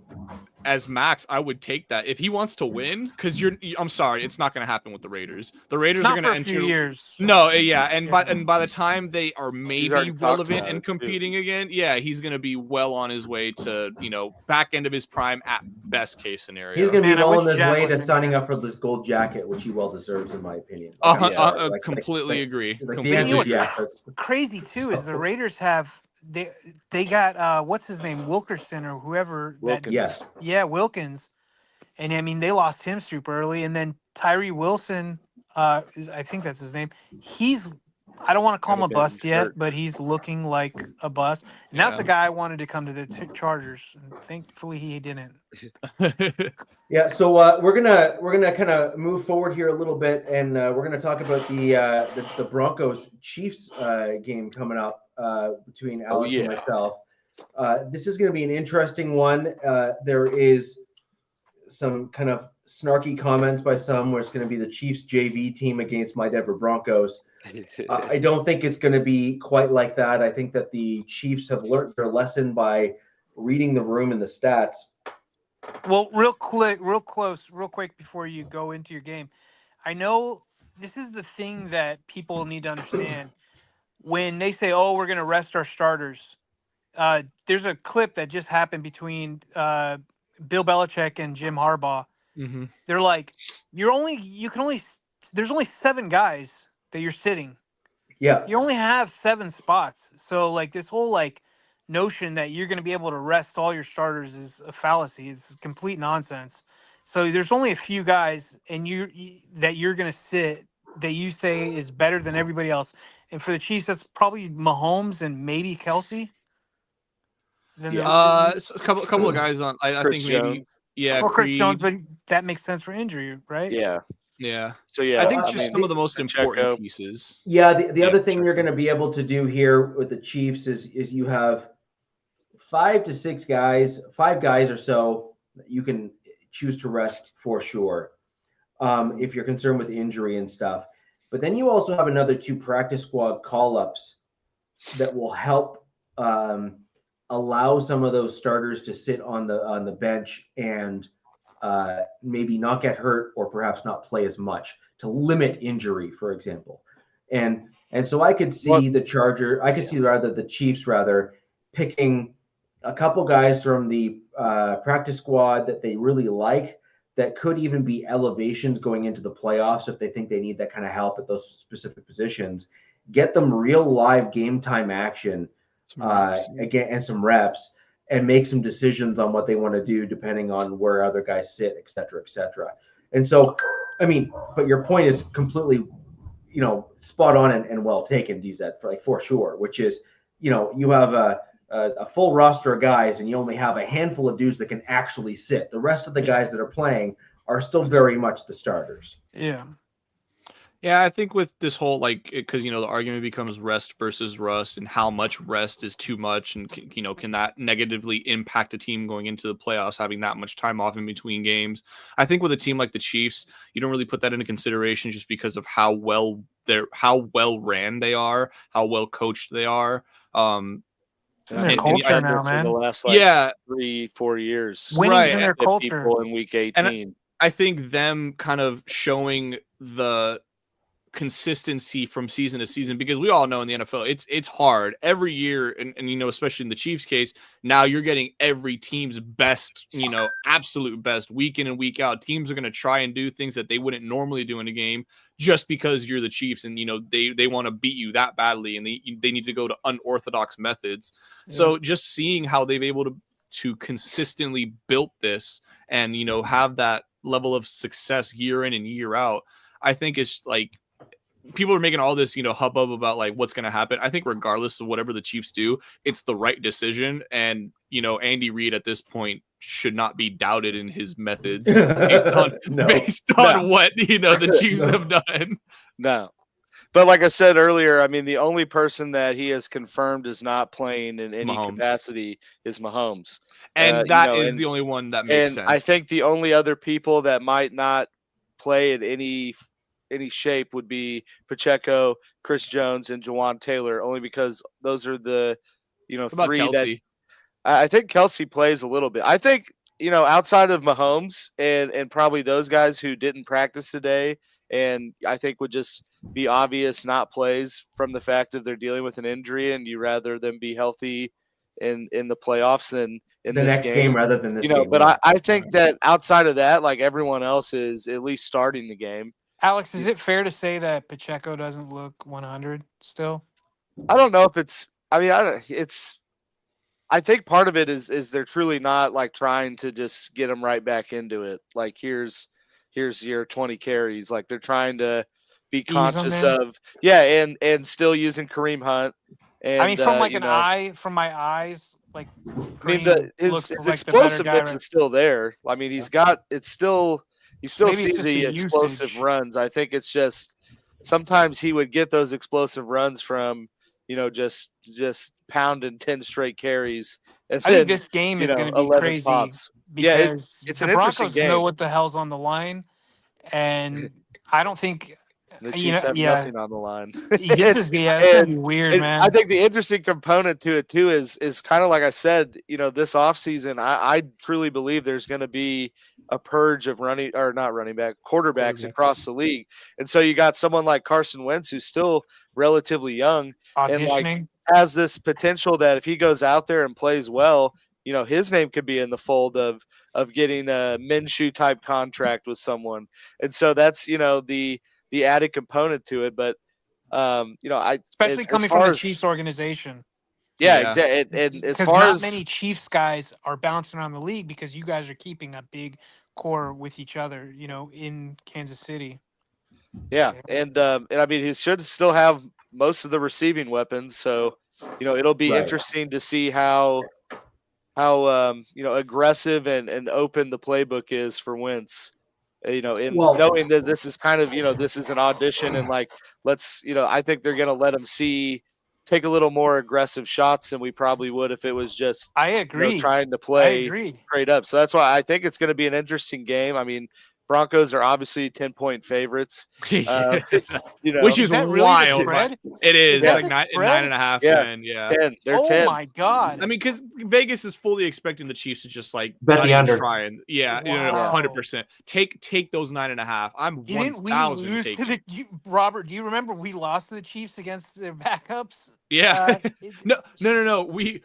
as Max, I would take that if he wants to win. Because I'm sorry, it's not going to happen with the Raiders. The Raiders are going to enter. A few years. No, and by the time they are maybe relevant and competing again, he's going to be well on his way to back end of his prime at best case scenario. He's going to be well on his way to signing up for this gold jacket, which he well deserves, in my opinion. Completely agree. The answer is yes. Crazy too is the Raiders have. They got what's his name, Wilkerson or whoever. Wilkins. Wilkins, and I mean they lost him super early, and then Tyree Wilson, I think that's his name. I don't want to call him a bust yet, but he's looking like a bust. And that's the guy I wanted to come to the Chargers, and thankfully he didn't. So we're gonna kind of move forward here a little bit, and we're gonna talk about the Broncos Chiefs game coming up between Alex and myself. This is going to be an interesting one. There is some kind of snarky comments by some where it's going to be the Chiefs JV team against my Denver Broncos. I don't think it's going to be quite like that. I think that the Chiefs have learned their lesson by reading the room and the stats. Well, real quick before you go into your game, I know this is the thing that people need to understand. When they say, "Oh, we're going to rest our starters," there's a clip that just happened between Bill Belichick and Jim Harbaugh. Mm-hmm. They're like, there's only 7 guys that you're sitting. Yeah. You only have 7 spots. So like this whole like notion that you're going to be able to rest all your starters is a fallacy. It's complete nonsense. So there's only a few guys and that you're going to sit that you say is better than everybody else. And for the Chiefs, that's probably Mahomes and maybe Kelsey. A couple of guys on. I think maybe. Yeah, Chris Jones, but that makes sense for injury, right? Yeah. So yeah, I think some of the most important pieces. Yeah, the other thing you're going to be able to do here with the Chiefs is you have 5 to 6 guys, 5 guys or so that you can choose to rest for sure, if you're concerned with injury and stuff. But then you also have another 2 practice squad call-ups that will help allow some of those starters to sit on the bench and maybe not get hurt or perhaps not play as much to limit injury, for example. And so I could see the Chiefs picking a couple guys from the practice squad that they really like that could even be elevations going into the playoffs if they think they need that kind of help at those specific positions. Get them real live game time action again and some reps, and make some decisions on what they want to do depending on where other guys sit, et cetera, et cetera. And so, I mean, but your point is completely, spot on and well taken, DZ, for sure, which is, you have a full roster of guys and you only have a handful of dudes that can actually sit. The rest of the guys that are playing are still very much the starters. Yeah. Yeah, I think with this whole, because, the argument becomes rest versus rust and how much rest is too much. And, can that negatively impact a team going into the playoffs, having that much time off in between games? I think with a team like the Chiefs, you don't really put that into consideration just because of how well ran they are, how well coached they are. It's in their culture now, man. For the last 3-4 years. Winning's in their culture. In week 18. And I think them kind of showing the consistency from season to season, because we all know in the NFL it's hard every year, and especially in the Chiefs case, now you're getting every team's best, absolute best week in and week out. Teams are going to try and do things that they wouldn't normally do in a game just because you're the Chiefs, and they want to beat you that badly, and they need to go to unorthodox methods. Yeah. So just seeing how they've able to consistently build this and have that level of success year in and year out, I think it's people are making all this, hubbub about what's going to happen. I think regardless of whatever the Chiefs do, it's the right decision. And, Andy Reid at this point should not be doubted in his methods based on what, the Chiefs have done. No. But like I said earlier, I mean, the only person that he has confirmed is not playing in any capacity is Mahomes. And that is the only one that makes sense. I think the only other people that might not play in any shape would be Pacheco, Chris Jones, and Jawan Taylor, only because those are the three Kelsey? That I think Kelsey plays a little bit. I think outside of Mahomes and probably those guys who didn't practice today, and I think would just be obvious not plays from the fact that they're dealing with an injury, and you rather them be healthy in the playoffs than in the next game rather than this game. But I think that outside of that, everyone else is at least starting the game. Alex, is it fair to say that Pacheco doesn't look 100 still? I don't know if it's. I mean, I think part of it is they're truly not trying to just get him right back into it. Here's your 20 carries. They're trying to be conscious of and still using Kareem Hunt. And, I mean, from my eyes, his explosiveness is still there. I mean, he's got it's still. You still see the explosive runs. I think it's just sometimes he would get those explosive runs from, just pounding 10 straight carries. And I think this game is going to be crazy because it's the an Broncos game. know what the hell's on the line, and I don't think the Chiefs have nothing on the line. It's going to be weird, man. I think the interesting component to it too is kind of like I said, this offseason, I truly believe there's going to be a purge of quarterbacks across the league. And so you got someone like Carson Wentz, who's still relatively young and has this potential that if he goes out there and plays well, his name could be in the fold of getting a Minshew type contract with someone. And so that's, the added component to it. But, especially coming from the Chiefs organization. Yeah, exactly. And as far as many Chiefs guys are bouncing around the league because you guys are keeping a big core with each other, in Kansas City. Yeah, and I mean he should still have most of the receiving weapons, so it'll be interesting to see how aggressive and open the playbook is for Wentz. Knowing that this is kind of this is an audition and let's I think they're gonna let him take a little more aggressive shots than we probably would if it was just I agree trying to play straight up. So that's why I think it's going to be an interesting game. I mean, Broncos are obviously 10-point favorites, which is wild. Really it is like 9.5. 10. Yeah, 10. They're 10. Oh my god! I mean, because Vegas is fully expecting the Chiefs to just bet the under. Trying. Yeah, 100%. Take those 9.5. I'm 1,000. Robert, do you remember we lost to the Chiefs against their backups? Yeah. No. We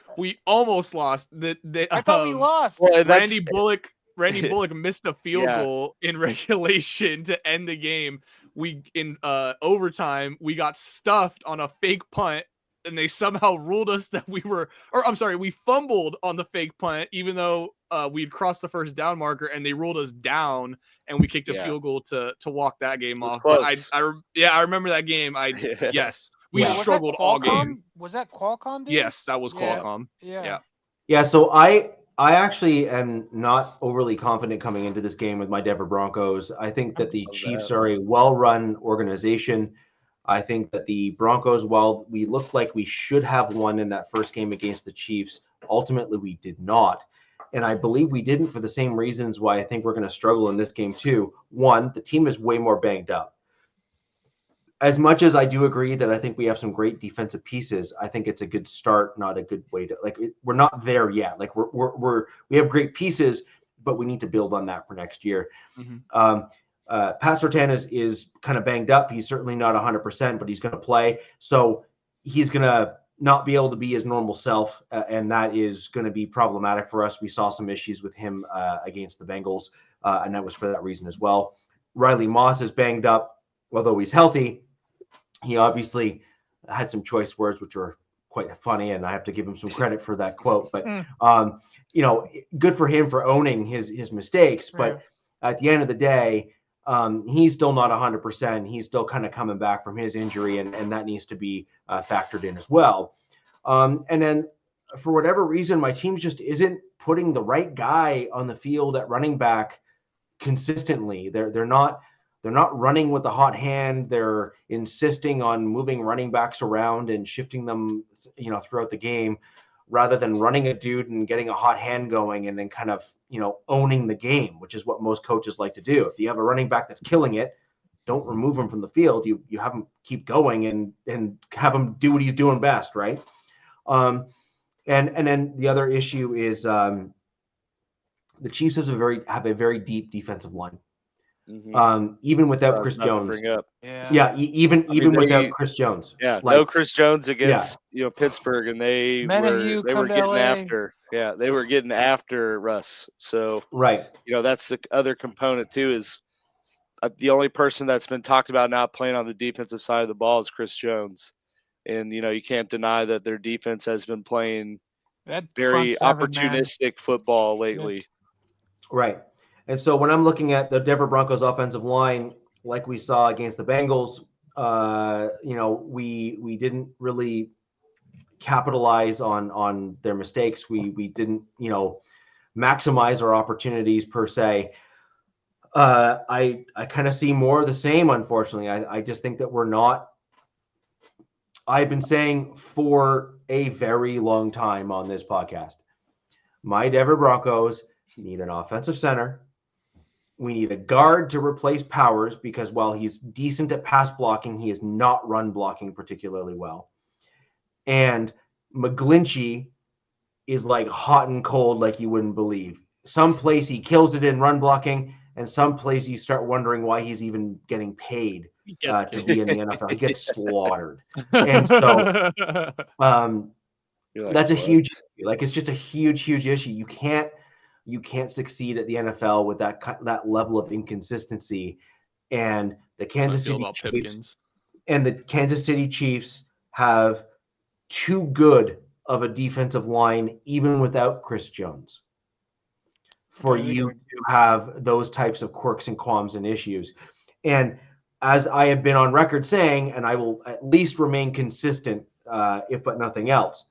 almost lost. I thought we lost. Well, Randy Bullock missed a field goal in regulation to end the game. We in overtime we got stuffed on a fake punt, and they somehow ruled us that we fumbled on the fake punt, even though we'd crossed the first down marker, and they ruled us down, and we kicked a field goal to walk that game off. But I remember that game. Yes. We struggled all game. Was that Qualcomm? Dude? Yes, that was Qualcomm. Yeah. So I actually am not overly confident coming into this game with my Denver Broncos. I think that the Chiefs are a well-run organization. I think that the Broncos, while we looked like we should have won in that first game against the Chiefs, ultimately we did not. And I believe we didn't for the same reasons why I think we're going to struggle in this game too. One, the team is way more banged up. As much as I do agree that I think we have some great defensive pieces, I think it's a good start, not a good way to we're not there yet. Like we have great pieces, but we need to build on that for next year. Mm-hmm. Pat Surtain is kind of banged up. He's certainly not 100%, but he's going to play. So he's going to not be able to be his normal self, and that is going to be problematic for us. We saw some issues with him against the Bengals, and that was for that reason as well. Riley Moss is banged up, although he's healthy. He obviously had some choice words, which were quite funny, and I have to give him some credit for that quote. But, good for him for owning his mistakes. But at the end of the day, he's still not 100%. He's still kind of coming back from his injury, and that needs to be factored in as well. And then for whatever reason, my team just isn't putting the right guy on the field at running back consistently. They're not running with the hot hand. They're insisting on moving running backs around and shifting them, throughout the game, rather than running a dude and getting a hot hand going and then kind of, owning the game, which is what most coaches like to do. If you have a running back that's killing it, don't remove him from the field. You have him keep going and have him do what he's doing best, right? And then the other issue is the Chiefs have a very deep defensive line. Mm-hmm. Even without Chris Jones. Even without Chris Jones. Yeah, no Chris Jones against Pittsburgh, and they were getting after. Yeah, they were getting after Russ. So that's the other component too. Is the only person that's been talked about not playing on the defensive side of the ball is Chris Jones, and you can't deny that their defense has been playing that very opportunistic football lately. Right. And so when I'm looking at the Denver Broncos offensive line, like we saw against the Bengals, we didn't really capitalize on their mistakes. We didn't, maximize our opportunities per se. I kind of see more of the same, unfortunately. I just think that we're not. I've been saying for a very long time on this podcast, my Denver Broncos need an offensive center. We need a guard to replace Powers because while he's decent at pass blocking, he is not run blocking particularly well. And McGlinchey is like hot and cold like you wouldn't believe. Some place he kills it in run blocking, and some place you start wondering why he's even getting paid to be in the NFL. He gets slaughtered. And so that's a huge issue. Like, it's just a huge issue. You can't succeed at the NFL with that level of inconsistency. And the Kansas City Chiefs have too good of a defensive line, even without Chris Jones, for you to have those types of quirks and qualms and issues. And as I have been on record saying, and I will at least remain consistent, if but nothing else,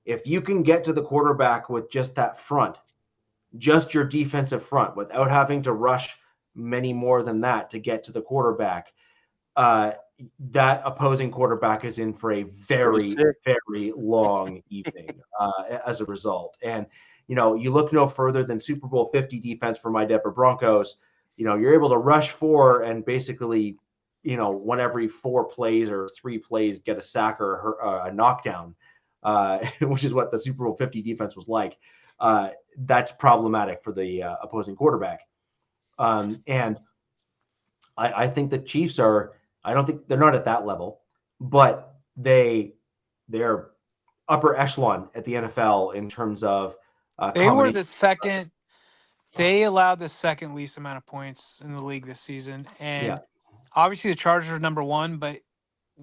if you can get to the quarterback with just that front, just your defensive front, without having to rush many more than that to get to the quarterback, that opposing quarterback is in for a very, very long evening as a result. And, you look no further than Super Bowl 50 defense for my Denver Broncos. You're able to rush 4 and basically, 1 every 4 plays or 3 plays get a sack or a knockdown, which is what the Super Bowl 50 defense was like. That's problematic for the opposing quarterback. And I think the Chiefs I don't think they're not at that level, but they they're upper echelon at the NFL in terms of they were the second. They allowed the second least amount of points in the league this season, and obviously the Chargers are number one. But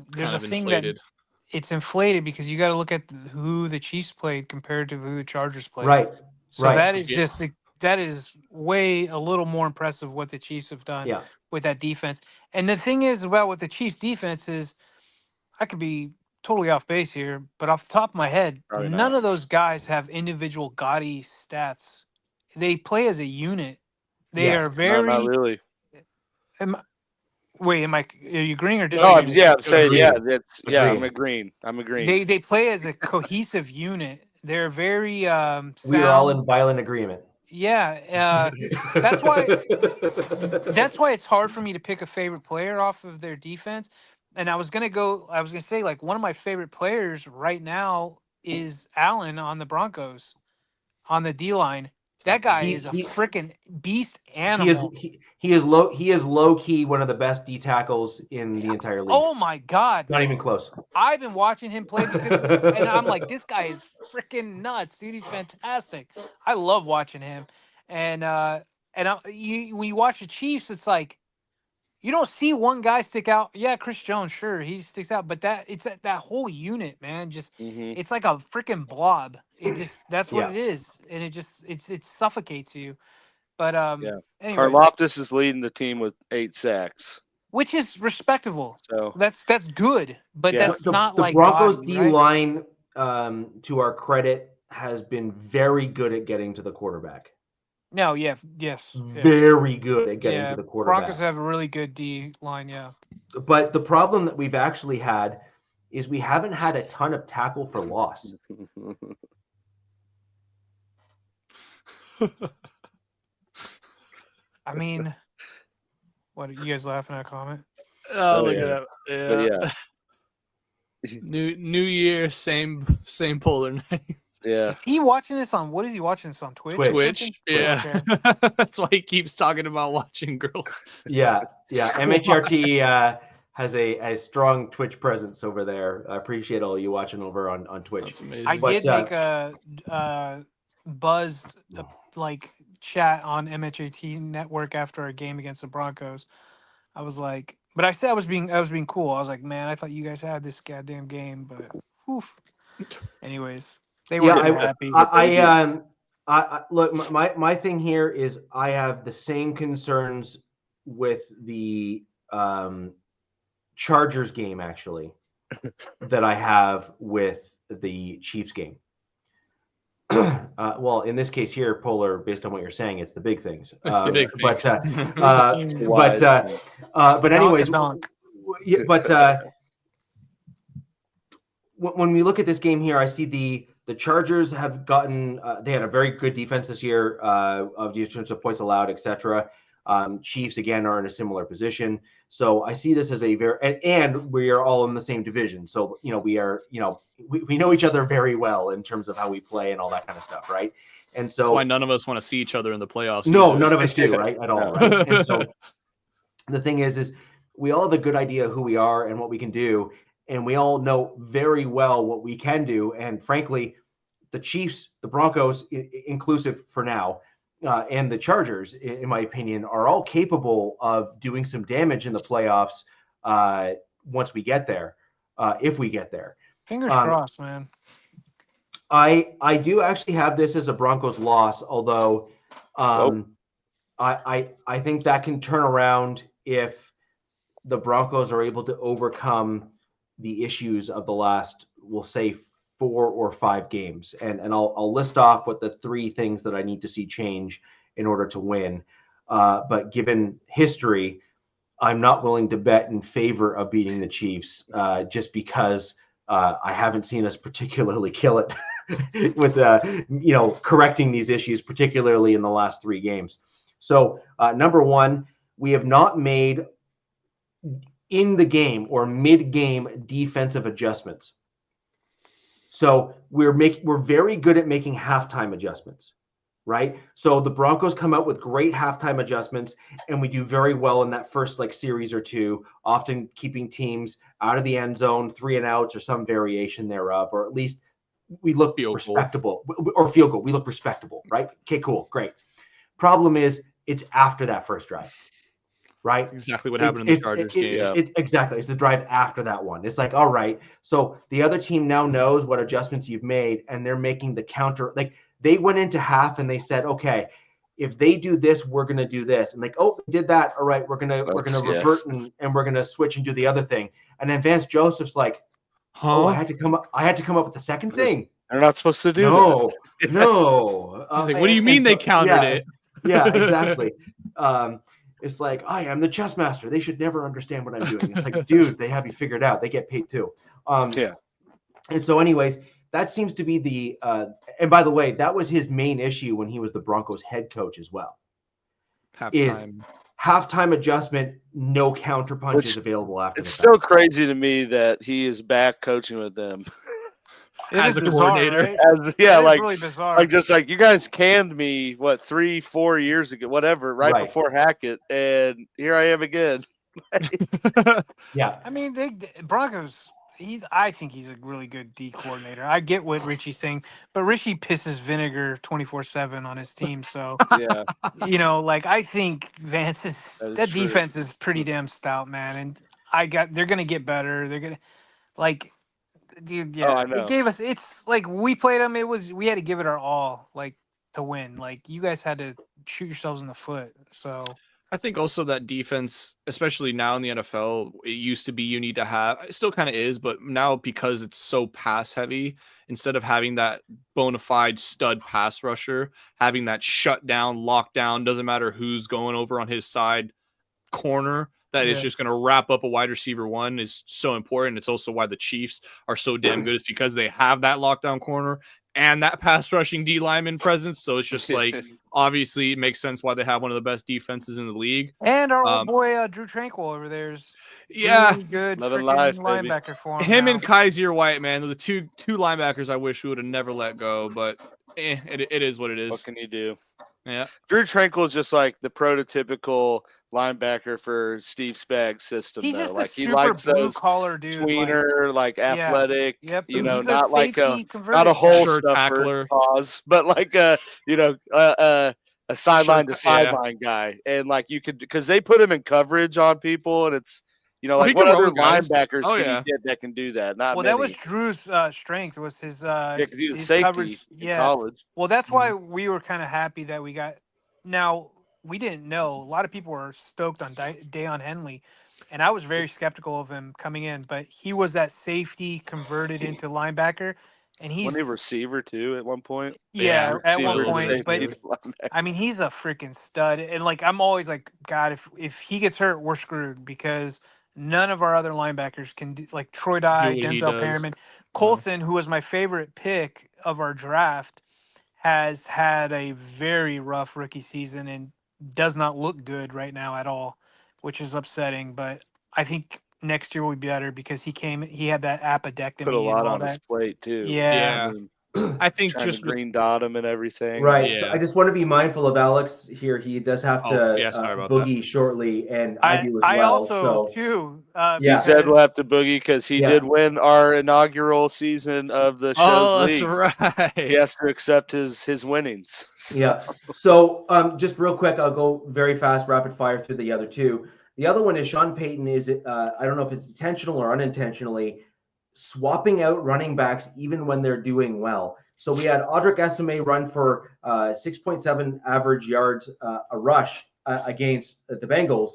there's a thing inflated. That it's inflated because you got to look at who the Chiefs played compared to who the Chargers played. Right. So that is that is way a little more impressive what the Chiefs have done with that defense. And the thing is about what the Chiefs defense is, I could be totally off base here, but off the top of my head, none of those guys have individual gaudy stats. They play as a unit. They are very. No, not really. Are you agreeing or disagreeing? No, I'm saying I'm agreeing. They play as a cohesive unit. They're very. Sound. We are all in violent agreement. Yeah, that's why. That's why it's hard for me to pick a favorite player off of their defense. And I was gonna say like one of my favorite players right now is Allen on the Broncos, on the D line. That guy is a freaking beast animal. He is low key one of the best D tackles in the entire league. Oh my God! Not even close. I've been watching him play and I'm like, this guy is freaking nuts, dude. He's fantastic. I love watching him. And when you watch the Chiefs, it's like you don't see one guy stick out. Yeah, Chris Jones, sure, he sticks out, but that whole unit, man, just it's like a freaking blob. That's what it is, and it suffocates you. But anyways, Karlaftis is leading the team with 8 sacks, which is respectable. So that's good, but that's not the like Broncos God, D right? line. To our credit, has been very good at getting to the quarterback. No, yes. Very good at getting to the quarterback. Broncos have a really good D line, yeah. But the problem that we've actually had is we haven't had a ton of tackle for loss. I mean, what are you guys laughing at? Comment? Oh, look at that. Yeah. New year, same polar night. Yeah. Is he watching this on? What is he watching this on? Twitch. Yeah. Okay. That's why he keeps talking about watching girls. Yeah. MHRT has a strong Twitch presence over there. I appreciate all you watching over on Twitch. That's amazing. I did make a buzzed chat on MHRT network after a game against the Broncos. I was like, but I said I was being cool. I was like, man, I thought you guys had this goddamn game, but oof. Anyways. They were happy. I look. My thing here is I have the same concerns with the Chargers game actually that I have with the Chiefs game. Well, in this case here, Polar, based on what you're saying, it's the big things. It's the big things. But anyways, when we look at this game here, I see the Chargers have gotten they had a very good defense this year of in terms of points allowed, etc. Chiefs again are in a similar position, so I see this as a and we are all in the same division, so we are we know each other very well in terms of how we play and all that kind of stuff, right? And so that's why none of us want to see each other in the playoffs. No, either. None of us do, right? At all, right? And so the thing is we all have a good idea of who we are and what we can do. And we all know very well what we can do. And frankly, the Chiefs, the Broncos, inclusive for now, and the Chargers, in my opinion, are all capable of doing some damage in the playoffs once we get there, if we get there. Fingers crossed, man. I do actually have this as a Broncos loss, although I think that can turn around if the Broncos are able to overcome the issues of the last, we'll say, 4 or 5 games. And I'll list off what the 3 things that I need to see change in order to win. But given history, I'm not willing to bet in favor of beating the Chiefs just because I haven't seen us particularly kill it with, correcting these issues, particularly in the last 3 games. So number 1, we have not made in the game or mid-game defensive adjustments. So we're very good at making halftime adjustments. right? So the Broncos come out with great halftime adjustments, and we do very well in that first like series or two, often keeping teams out of the end zone, 3 and outs or some variation thereof, or at least we look respectable, or field goal. We look respectable, right? Okay, cool, great. Problem is, it's after that first drive, right? Exactly what happened in the Chargers game. Exactly. It's the drive after that one. It's like, all right, so the other team now knows what adjustments you've made, and they're making the counter. Like, they went into half and they said, okay, if they do this, we're going to do this. And like, oh, we did that. All right, we're going to revert and we're going to switch and do the other thing. And then Vance Joseph's like, oh, I had to come up with the second thing. They're not supposed to do that. No. He's like, what do you mean they countered it? Yeah, exactly. It's like, I am the chess master. They should never understand what I'm doing. It's like, dude, they have you figured out. They get paid too. And so anyways, that seems to be the and by the way, that was his main issue when he was the Broncos head coach as well. Halftime adjustment, no counter punches available after. It's still crazy to me that he is back coaching with them. As a coordinator. Right? Really bizarre. Like just like you guys canned me 3-4 years ago, whatever, right before Hackett, and here I am again. Yeah. I mean, Broncos. I think he's a really good D coordinator. I get what Richie's saying, but Richie pisses vinegar 24/7 on his team. So yeah, I think Vance's defense is pretty damn stout, man. And they're gonna get better. They're gonna dude. Yeah, it gave us. It's like we played them. We had to give it our all, to win. Like you guys had to shoot yourselves in the foot. So. I think also that defense, especially now in the NFL, it used to be you need to have, it still kind of is, but now because it's so pass heavy, instead of having that bona fide stud pass rusher, having that shut down, lockdown, doesn't matter who's going over on his side corner, that is just going to wrap up a wide receiver one is so important. It's also why the Chiefs are so damn good, is because they have that lockdown corner and that pass rushing D lineman presence. So it's just obviously it makes sense why they have one of the best defenses in the league. And our old boy Drew Tranquill over there is really good linebacker for him. Him and Kaiser White, man, the two linebackers I wish we would have never let go, but it is what it is. What can you do? Yeah, Drew Tranquill is just like the prototypical linebacker for Steve Spagg's system. He's though. Just he likes those collar dude, tweener, athletic. Yep. Not like not a whole tackler, but like a sideline to sideline guy, and you could because they put him in coverage on people, and it's. What other linebackers can you get that can do that? Not many. That was Drew's strength, was his his safety coverage, in college. Well, that's why we were kind of happy that we got. Now, we didn't know. A lot of people were stoked on Deion Henley, and I was very skeptical of him coming in, but he was that safety converted into linebacker, and he's wasn't he receiver too at one point. Yeah, at one point. But I mean, he's a freaking stud, and I'm always like, God, if he gets hurt, we're screwed because. None of our other linebackers can do, Troy Dye, Denzel Perriman. Colson, who was my favorite pick of our draft, has had a very rough rookie season and does not look good right now at all, which is upsetting. But I think next year will be better because he had that appendectomy. Put a lot on his plate too. Yeah. I think just green dot him and everything. Right. Yeah. So I just want to be mindful of Alex here. He does have to boogie shortly, and I do as well. I also too. He said we'll have to boogie because he did win our inaugural season of the show's league. That's right. He has to accept his winnings. Yeah. So just real quick, I'll go very fast, rapid fire through the other two. The other one is Sean Payton is I don't know if it's intentional or unintentionally swapping out running backs even when they're doing well. So we had Audric Estime run for 6.7 average yards a rush against the Bengals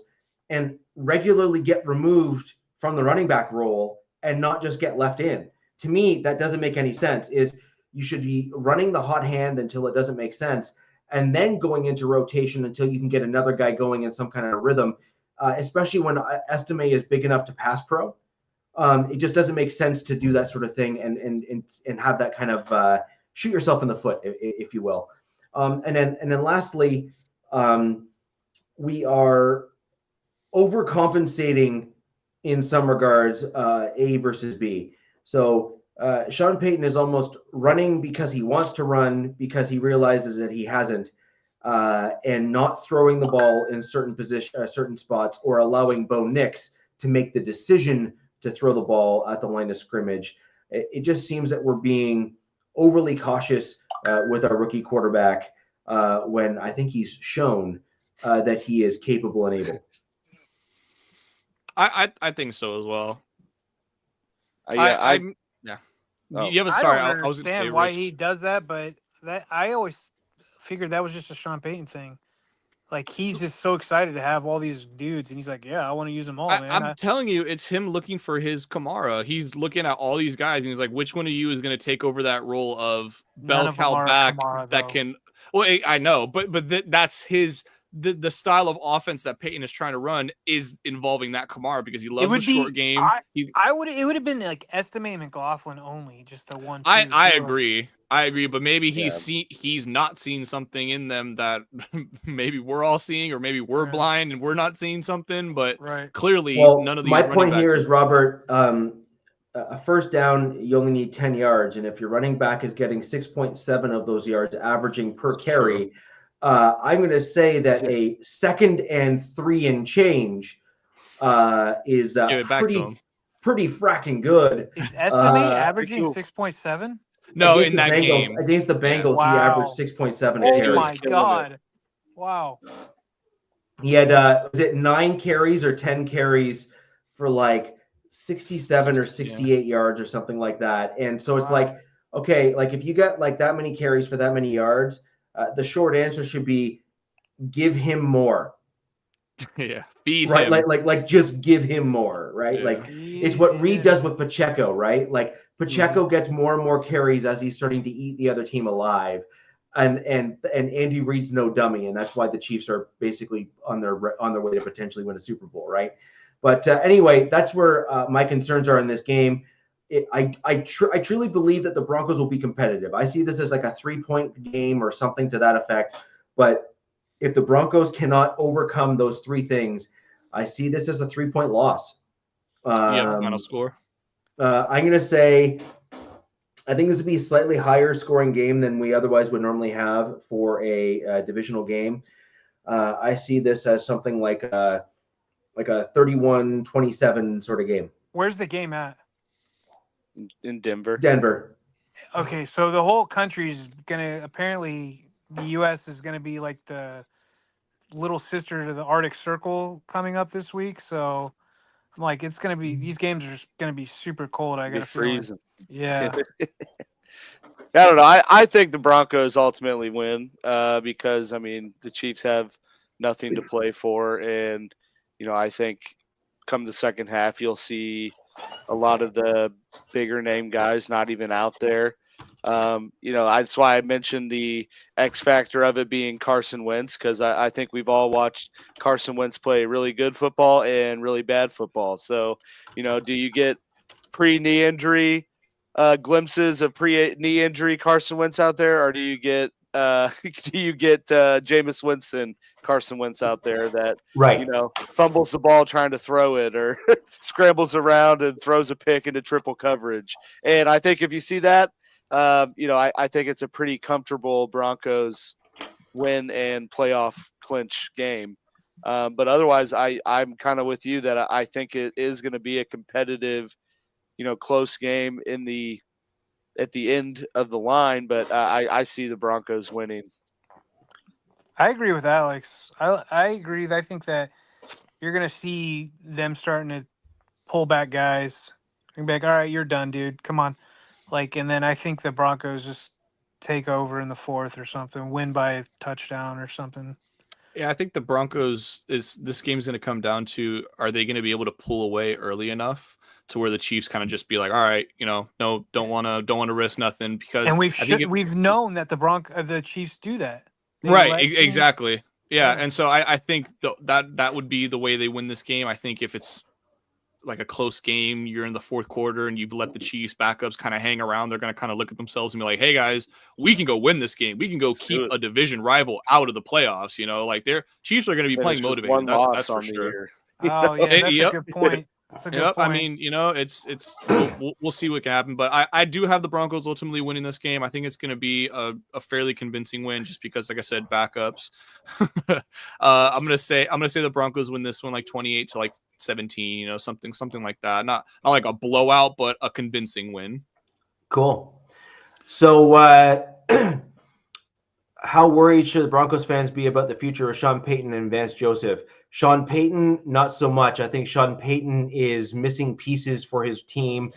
and regularly get removed from the running back role and not just get left in. To me, that doesn't make any sense. You should be running the hot hand until it doesn't make sense and then going into rotation until you can get another guy going in some kind of rhythm, especially when Estime is big enough to pass pro. It just doesn't make sense to do that sort of thing and have that kind of shoot yourself in the foot, if you will. And then lastly, we are overcompensating in some regards, A versus B. So Sean Payton is almost running because he wants to run, because he realizes that he hasn't, and not throwing the ball in certain spots, or allowing Bo Nix to make the decision to throw the ball at the line of scrimmage. It just seems that we're being overly cautious with our rookie quarterback when I think he's shown that he is capable and able. I think so as well. Yeah, You have a, I sorry, don't I was understand why he does that, but that I always figured that was just a Sean Payton thing. Like, he's just so excited to have all these dudes, and he's like, "Yeah, I want to use them all, man." I'm telling you, it's him looking for his Kamara. He's looking at all these guys, and he's like, "Which one of you is going to take over that role of bell cow back Kamara, that can?" Well, I know, but that's his. The style of offense that Peyton is trying to run is involving that Kamara because he loves the short game. It would have been like estimate McLaughlin only, just the one. I agree. I agree, but maybe he's not seeing something in them that maybe we're all seeing, or maybe we're blind and we're not seeing something. But clearly, none of these. My point here is, Robert, a first down, you only need 10 yards, and if your running back is getting 6.7 of those yards, averaging per carry. True. I'm going to say that a 2nd and 3 and change is pretty fracking good. Is estimate averaging 6.7? No, in that game against the Bengals, he averaged 6.7 a carry. Oh my god! Wow. He had was it 9 carries or 10 carries for like 67 or 68 yards or something like that. And so it's like, okay, like if you got like that many carries for that many yards. The short answer should be give him more. Yeah, feed him. Like just give him more, right? Yeah. Like it's what Reed does with Pacheco, right? Like Pacheco gets more and more carries as he's starting to eat the other team alive, and Andy Reid's no dummy, and that's why the Chiefs are basically on their way to potentially win a Super Bowl, right? But anyway, that's where my concerns are in this game. I truly believe that the Broncos will be competitive. I see this as like a 3-point game or something to that effect. But if the Broncos cannot overcome those 3 things, I see this as a 3-point loss. Final score? I'm going to say I think this would be a slightly higher scoring game than we otherwise would normally have for a divisional game. I see this as something like a 31-27 sort of game. Where's the game at? In Denver. Okay, so the whole country is gonna apparently the U.S. is gonna be like the little sister to the Arctic Circle coming up this week. So I'm like, it's gonna be these games are just gonna be super cold. I gotta freezing. Yeah. I don't know. I think the Broncos ultimately win because I mean the Chiefs have nothing to play for, and I think come the second half you'll see a lot of the bigger name guys not even out there. That's why I mentioned the X factor of it being Carson Wentz, because I think we've all watched Carson Wentz play really good football and really bad football. So, do you get pre-knee injury glimpses of pre-knee injury Carson Wentz out there, or do you get Jameis Winston, Carson Wentz out there that fumbles the ball trying to throw it, or scrambles around and throws a pick into triple coverage? And I think if you see that, I think it's a pretty comfortable Broncos win and playoff clinch game. But otherwise, I'm kind of with you that I think it is going to be a competitive, close game at the end of the line, but I see the Broncos winning. I agree with Alex. I agree. I think that you're going to see them starting to pull back guys. You're like, all right, you're done, dude. Come on. And then I think the Broncos just take over in the 4th or something, win by a touchdown or something. Yeah, I think the Broncos this game's going to come down to, are they going to be able to pull away early enough to where the Chiefs kind of just be like, all right, no, don't want to risk nothing, because and we've known that the Chiefs do that. Exactly. Yeah. And so I think that would be the way they win this game. I think if it's like a close game, you're in the 4th quarter and you've let the Chiefs backups kind of hang around, they're going to kind of look at themselves and be like, hey guys, we can go win this game. We can go keep a division rival out of the playoffs. Like their Chiefs are going to be playing motivated. That's for sure. Oh yeah, that's a good point. That's a good point. I mean, we'll see what can happen, but I do have the Broncos ultimately winning this game. I think it's going to be a fairly convincing win, just because, like I said, backups. I'm gonna say the Broncos win this one like 28 to like 17, something like that. Not like a blowout, but a convincing win. Cool. So, how worried should the Broncos fans be about the future of Sean Payton and Vance Joseph? Sean Payton, not so much. I think Sean Payton is missing pieces for his team,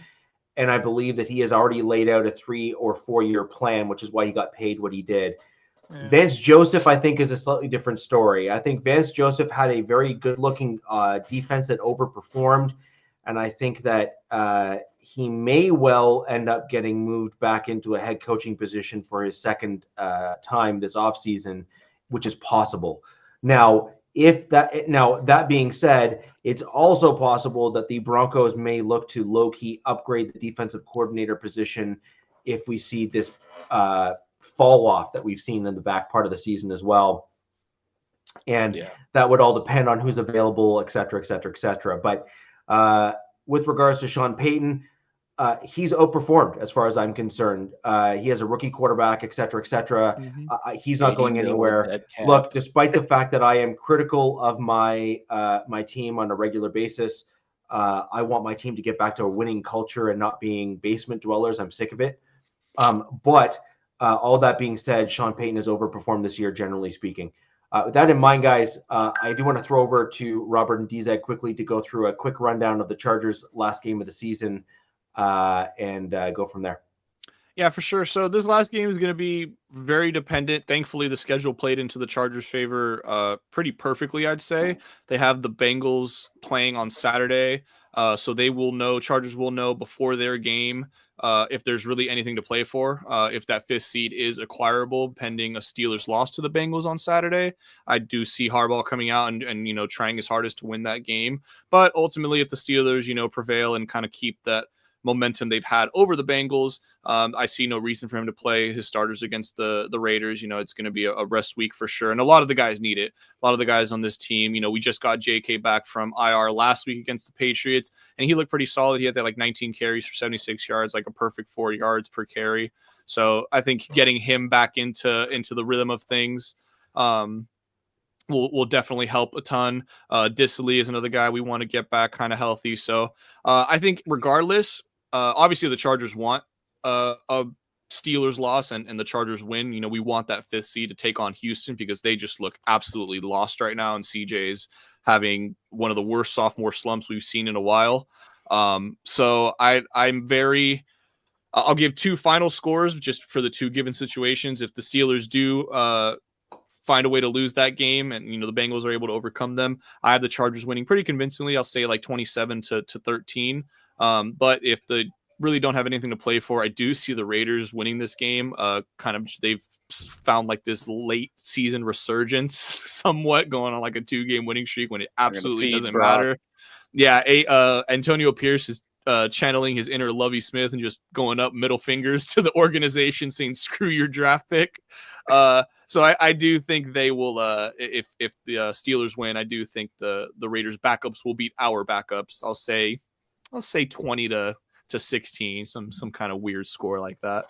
and I believe that he has already laid out a 3 or 4 year plan, which is why he got paid what he did. Yeah. Vance Joseph, I think, is a slightly different story. I think Vance Joseph had a very good-looking defense that overperformed, and I think that he may well end up getting moved back into a head coaching position for his second time this offseason, which is possible. Now, that being said, it's also possible that the Broncos may look to low-key upgrade the defensive coordinator position if we see this fall off that we've seen in the back part of the season as well. And that would all depend on who's available, et cetera, et cetera, et cetera. But with regards to Sean Payton, he's outperformed as far as I'm concerned. He has a rookie quarterback, et cetera, et cetera. Mm-hmm. He's not going anywhere. Look, despite the fact that I am critical of my team on a regular basis, I want my team to get back to a winning culture and not being basement dwellers. I'm sick of it. But all that being said, Sean Payton has overperformed this year, generally speaking. With that in mind, guys, I do want to throw over to Robert and Dizak quickly to go through a quick rundown of the Chargers' last game of the season and go from there. Yeah, for sure. So this last game is going to be very dependent. Thankfully, the schedule played into the Chargers' favor pretty perfectly, I'd say. They have the Bengals playing on Saturday, so Chargers will know before their game if there's really anything to play for, if that 5th seed is acquirable pending a Steelers loss to the Bengals on Saturday. I do see Harbaugh coming out and trying his hardest to win that game. But ultimately, if the Steelers, prevail and kind of keep that momentum they've had over the Bengals, I see no reason for him to play his starters against the Raiders. It's going to be a rest week for sure. And a lot of the guys need it. A lot of the guys on this team, we just got JK back from IR last week against the Patriots, and he looked pretty solid. He had like 19 carries for 76 yards, like a perfect 4 yards per carry. So I think getting him back into the rhythm of things will definitely help a ton. Disley is another guy we want to get back kind of healthy. So I think regardless, obviously the Chargers want a Steelers loss and the Chargers win. We want that 5th seed to take on Houston because they just look absolutely lost right now, and CJ's having one of the worst sophomore slumps we've seen in a while. So I'll give 2 final scores just for the 2 given situations. If the Steelers do find a way to lose that game and the Bengals are able to overcome them, I have the Chargers winning pretty convincingly. I'll say like 27 to 13. But if they really don't have anything to play for, I do see the Raiders winning this game. They've found like this late season resurgence somewhat, going on like a 2-game winning streak when it absolutely doesn't matter. Yeah. Antonio Pierce is channeling his inner Lovie Smith and just going up middle fingers to the organization saying, screw your draft pick. So I do think they will, if the Steelers win, I do think the Raiders backups will beat our backups. I'll say 20 to 16, some kind of weird score like that.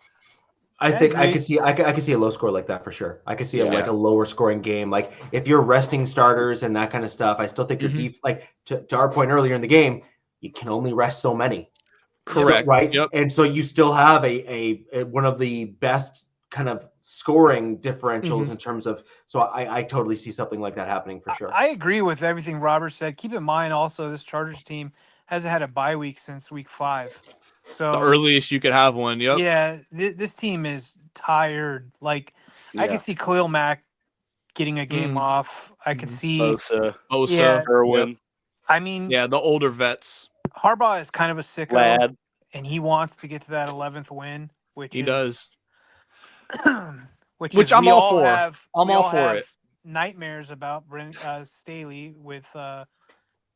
I think I could see a low score like that for sure. I could see like a lower scoring game. Like if you're resting starters and that kind of stuff, I still think your to our point earlier in the game, you can only rest so many. Correct. So, right. Yep. And so you still have a one of the best kind of scoring differentials in terms of, so I totally see something like that happening for sure. I agree with everything Robert said. Keep in mind also this Chargers team hasn't had a bye week since week 5. So the earliest you could have one. Yep. Yeah, this team is tired. Like I can see Khalil Mack getting a game off. I can see Osa, Irwin. Yep. I mean, the older vets. Harbaugh is kind of a sicko, lad, and he wants to get to that 11th win, which he does. which I'm all for. I'm all for it. Nightmares about Staley with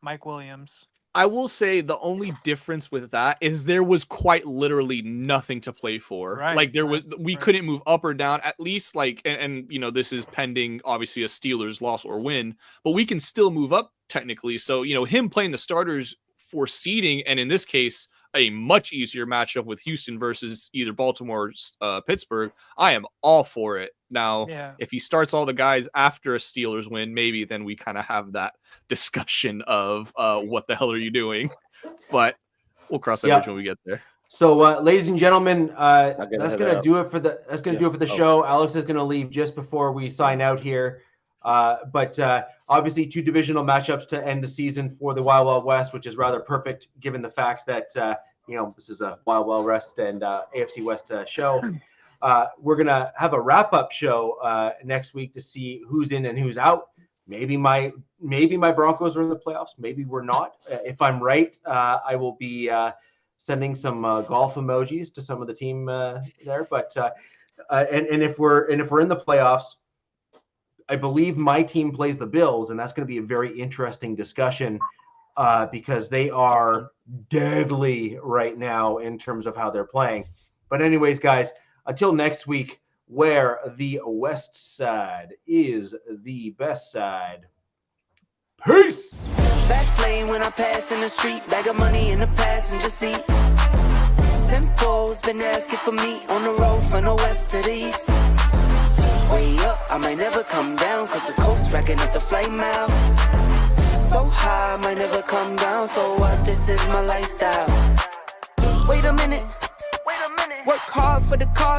Mike Williams. I will say the only difference with that is there was quite literally nothing to play for. Right, like we couldn't move up or down, at least like, and this is pending obviously a Steelers loss or win, but we can still move up technically. So, him playing the starters for seeding, and in this case, a much easier matchup with Houston versus either Baltimore or Pittsburgh, I am all for it. Now, if he starts all the guys after a Steelers win, maybe then we kind of have that discussion of what the hell are you doing? But we'll cross that bridge when we get there. So, ladies and gentlemen, that's going to do it for the show. Alex is going to leave just before we sign out here. But obviously 2 divisional matchups to end the season for the Wild Wild West, which is rather perfect given the fact that, this is a Wild Wild West and AFC West show. We're going to have a wrap-up show next week to see who's in and who's out. Maybe my Broncos are in the playoffs. Maybe we're not. If I'm right, I will be sending some golf emojis to some of the team there. But and if we're in the playoffs, I believe my team plays the Bills, and that's going to be a very interesting discussion because they are deadly right now in terms of how they're playing. But anyways, guys, until next week, where the West side is the best side. Peace! Fast lane when I pass in the street, bag of money in the passenger seat. Simcoe's been asking for me on the road from the west to the east. Way up, I might never come down, cause the coast racking up the flight miles. So high, I might never come down, so what, this is my lifestyle. Wait a minute, work hard for the car.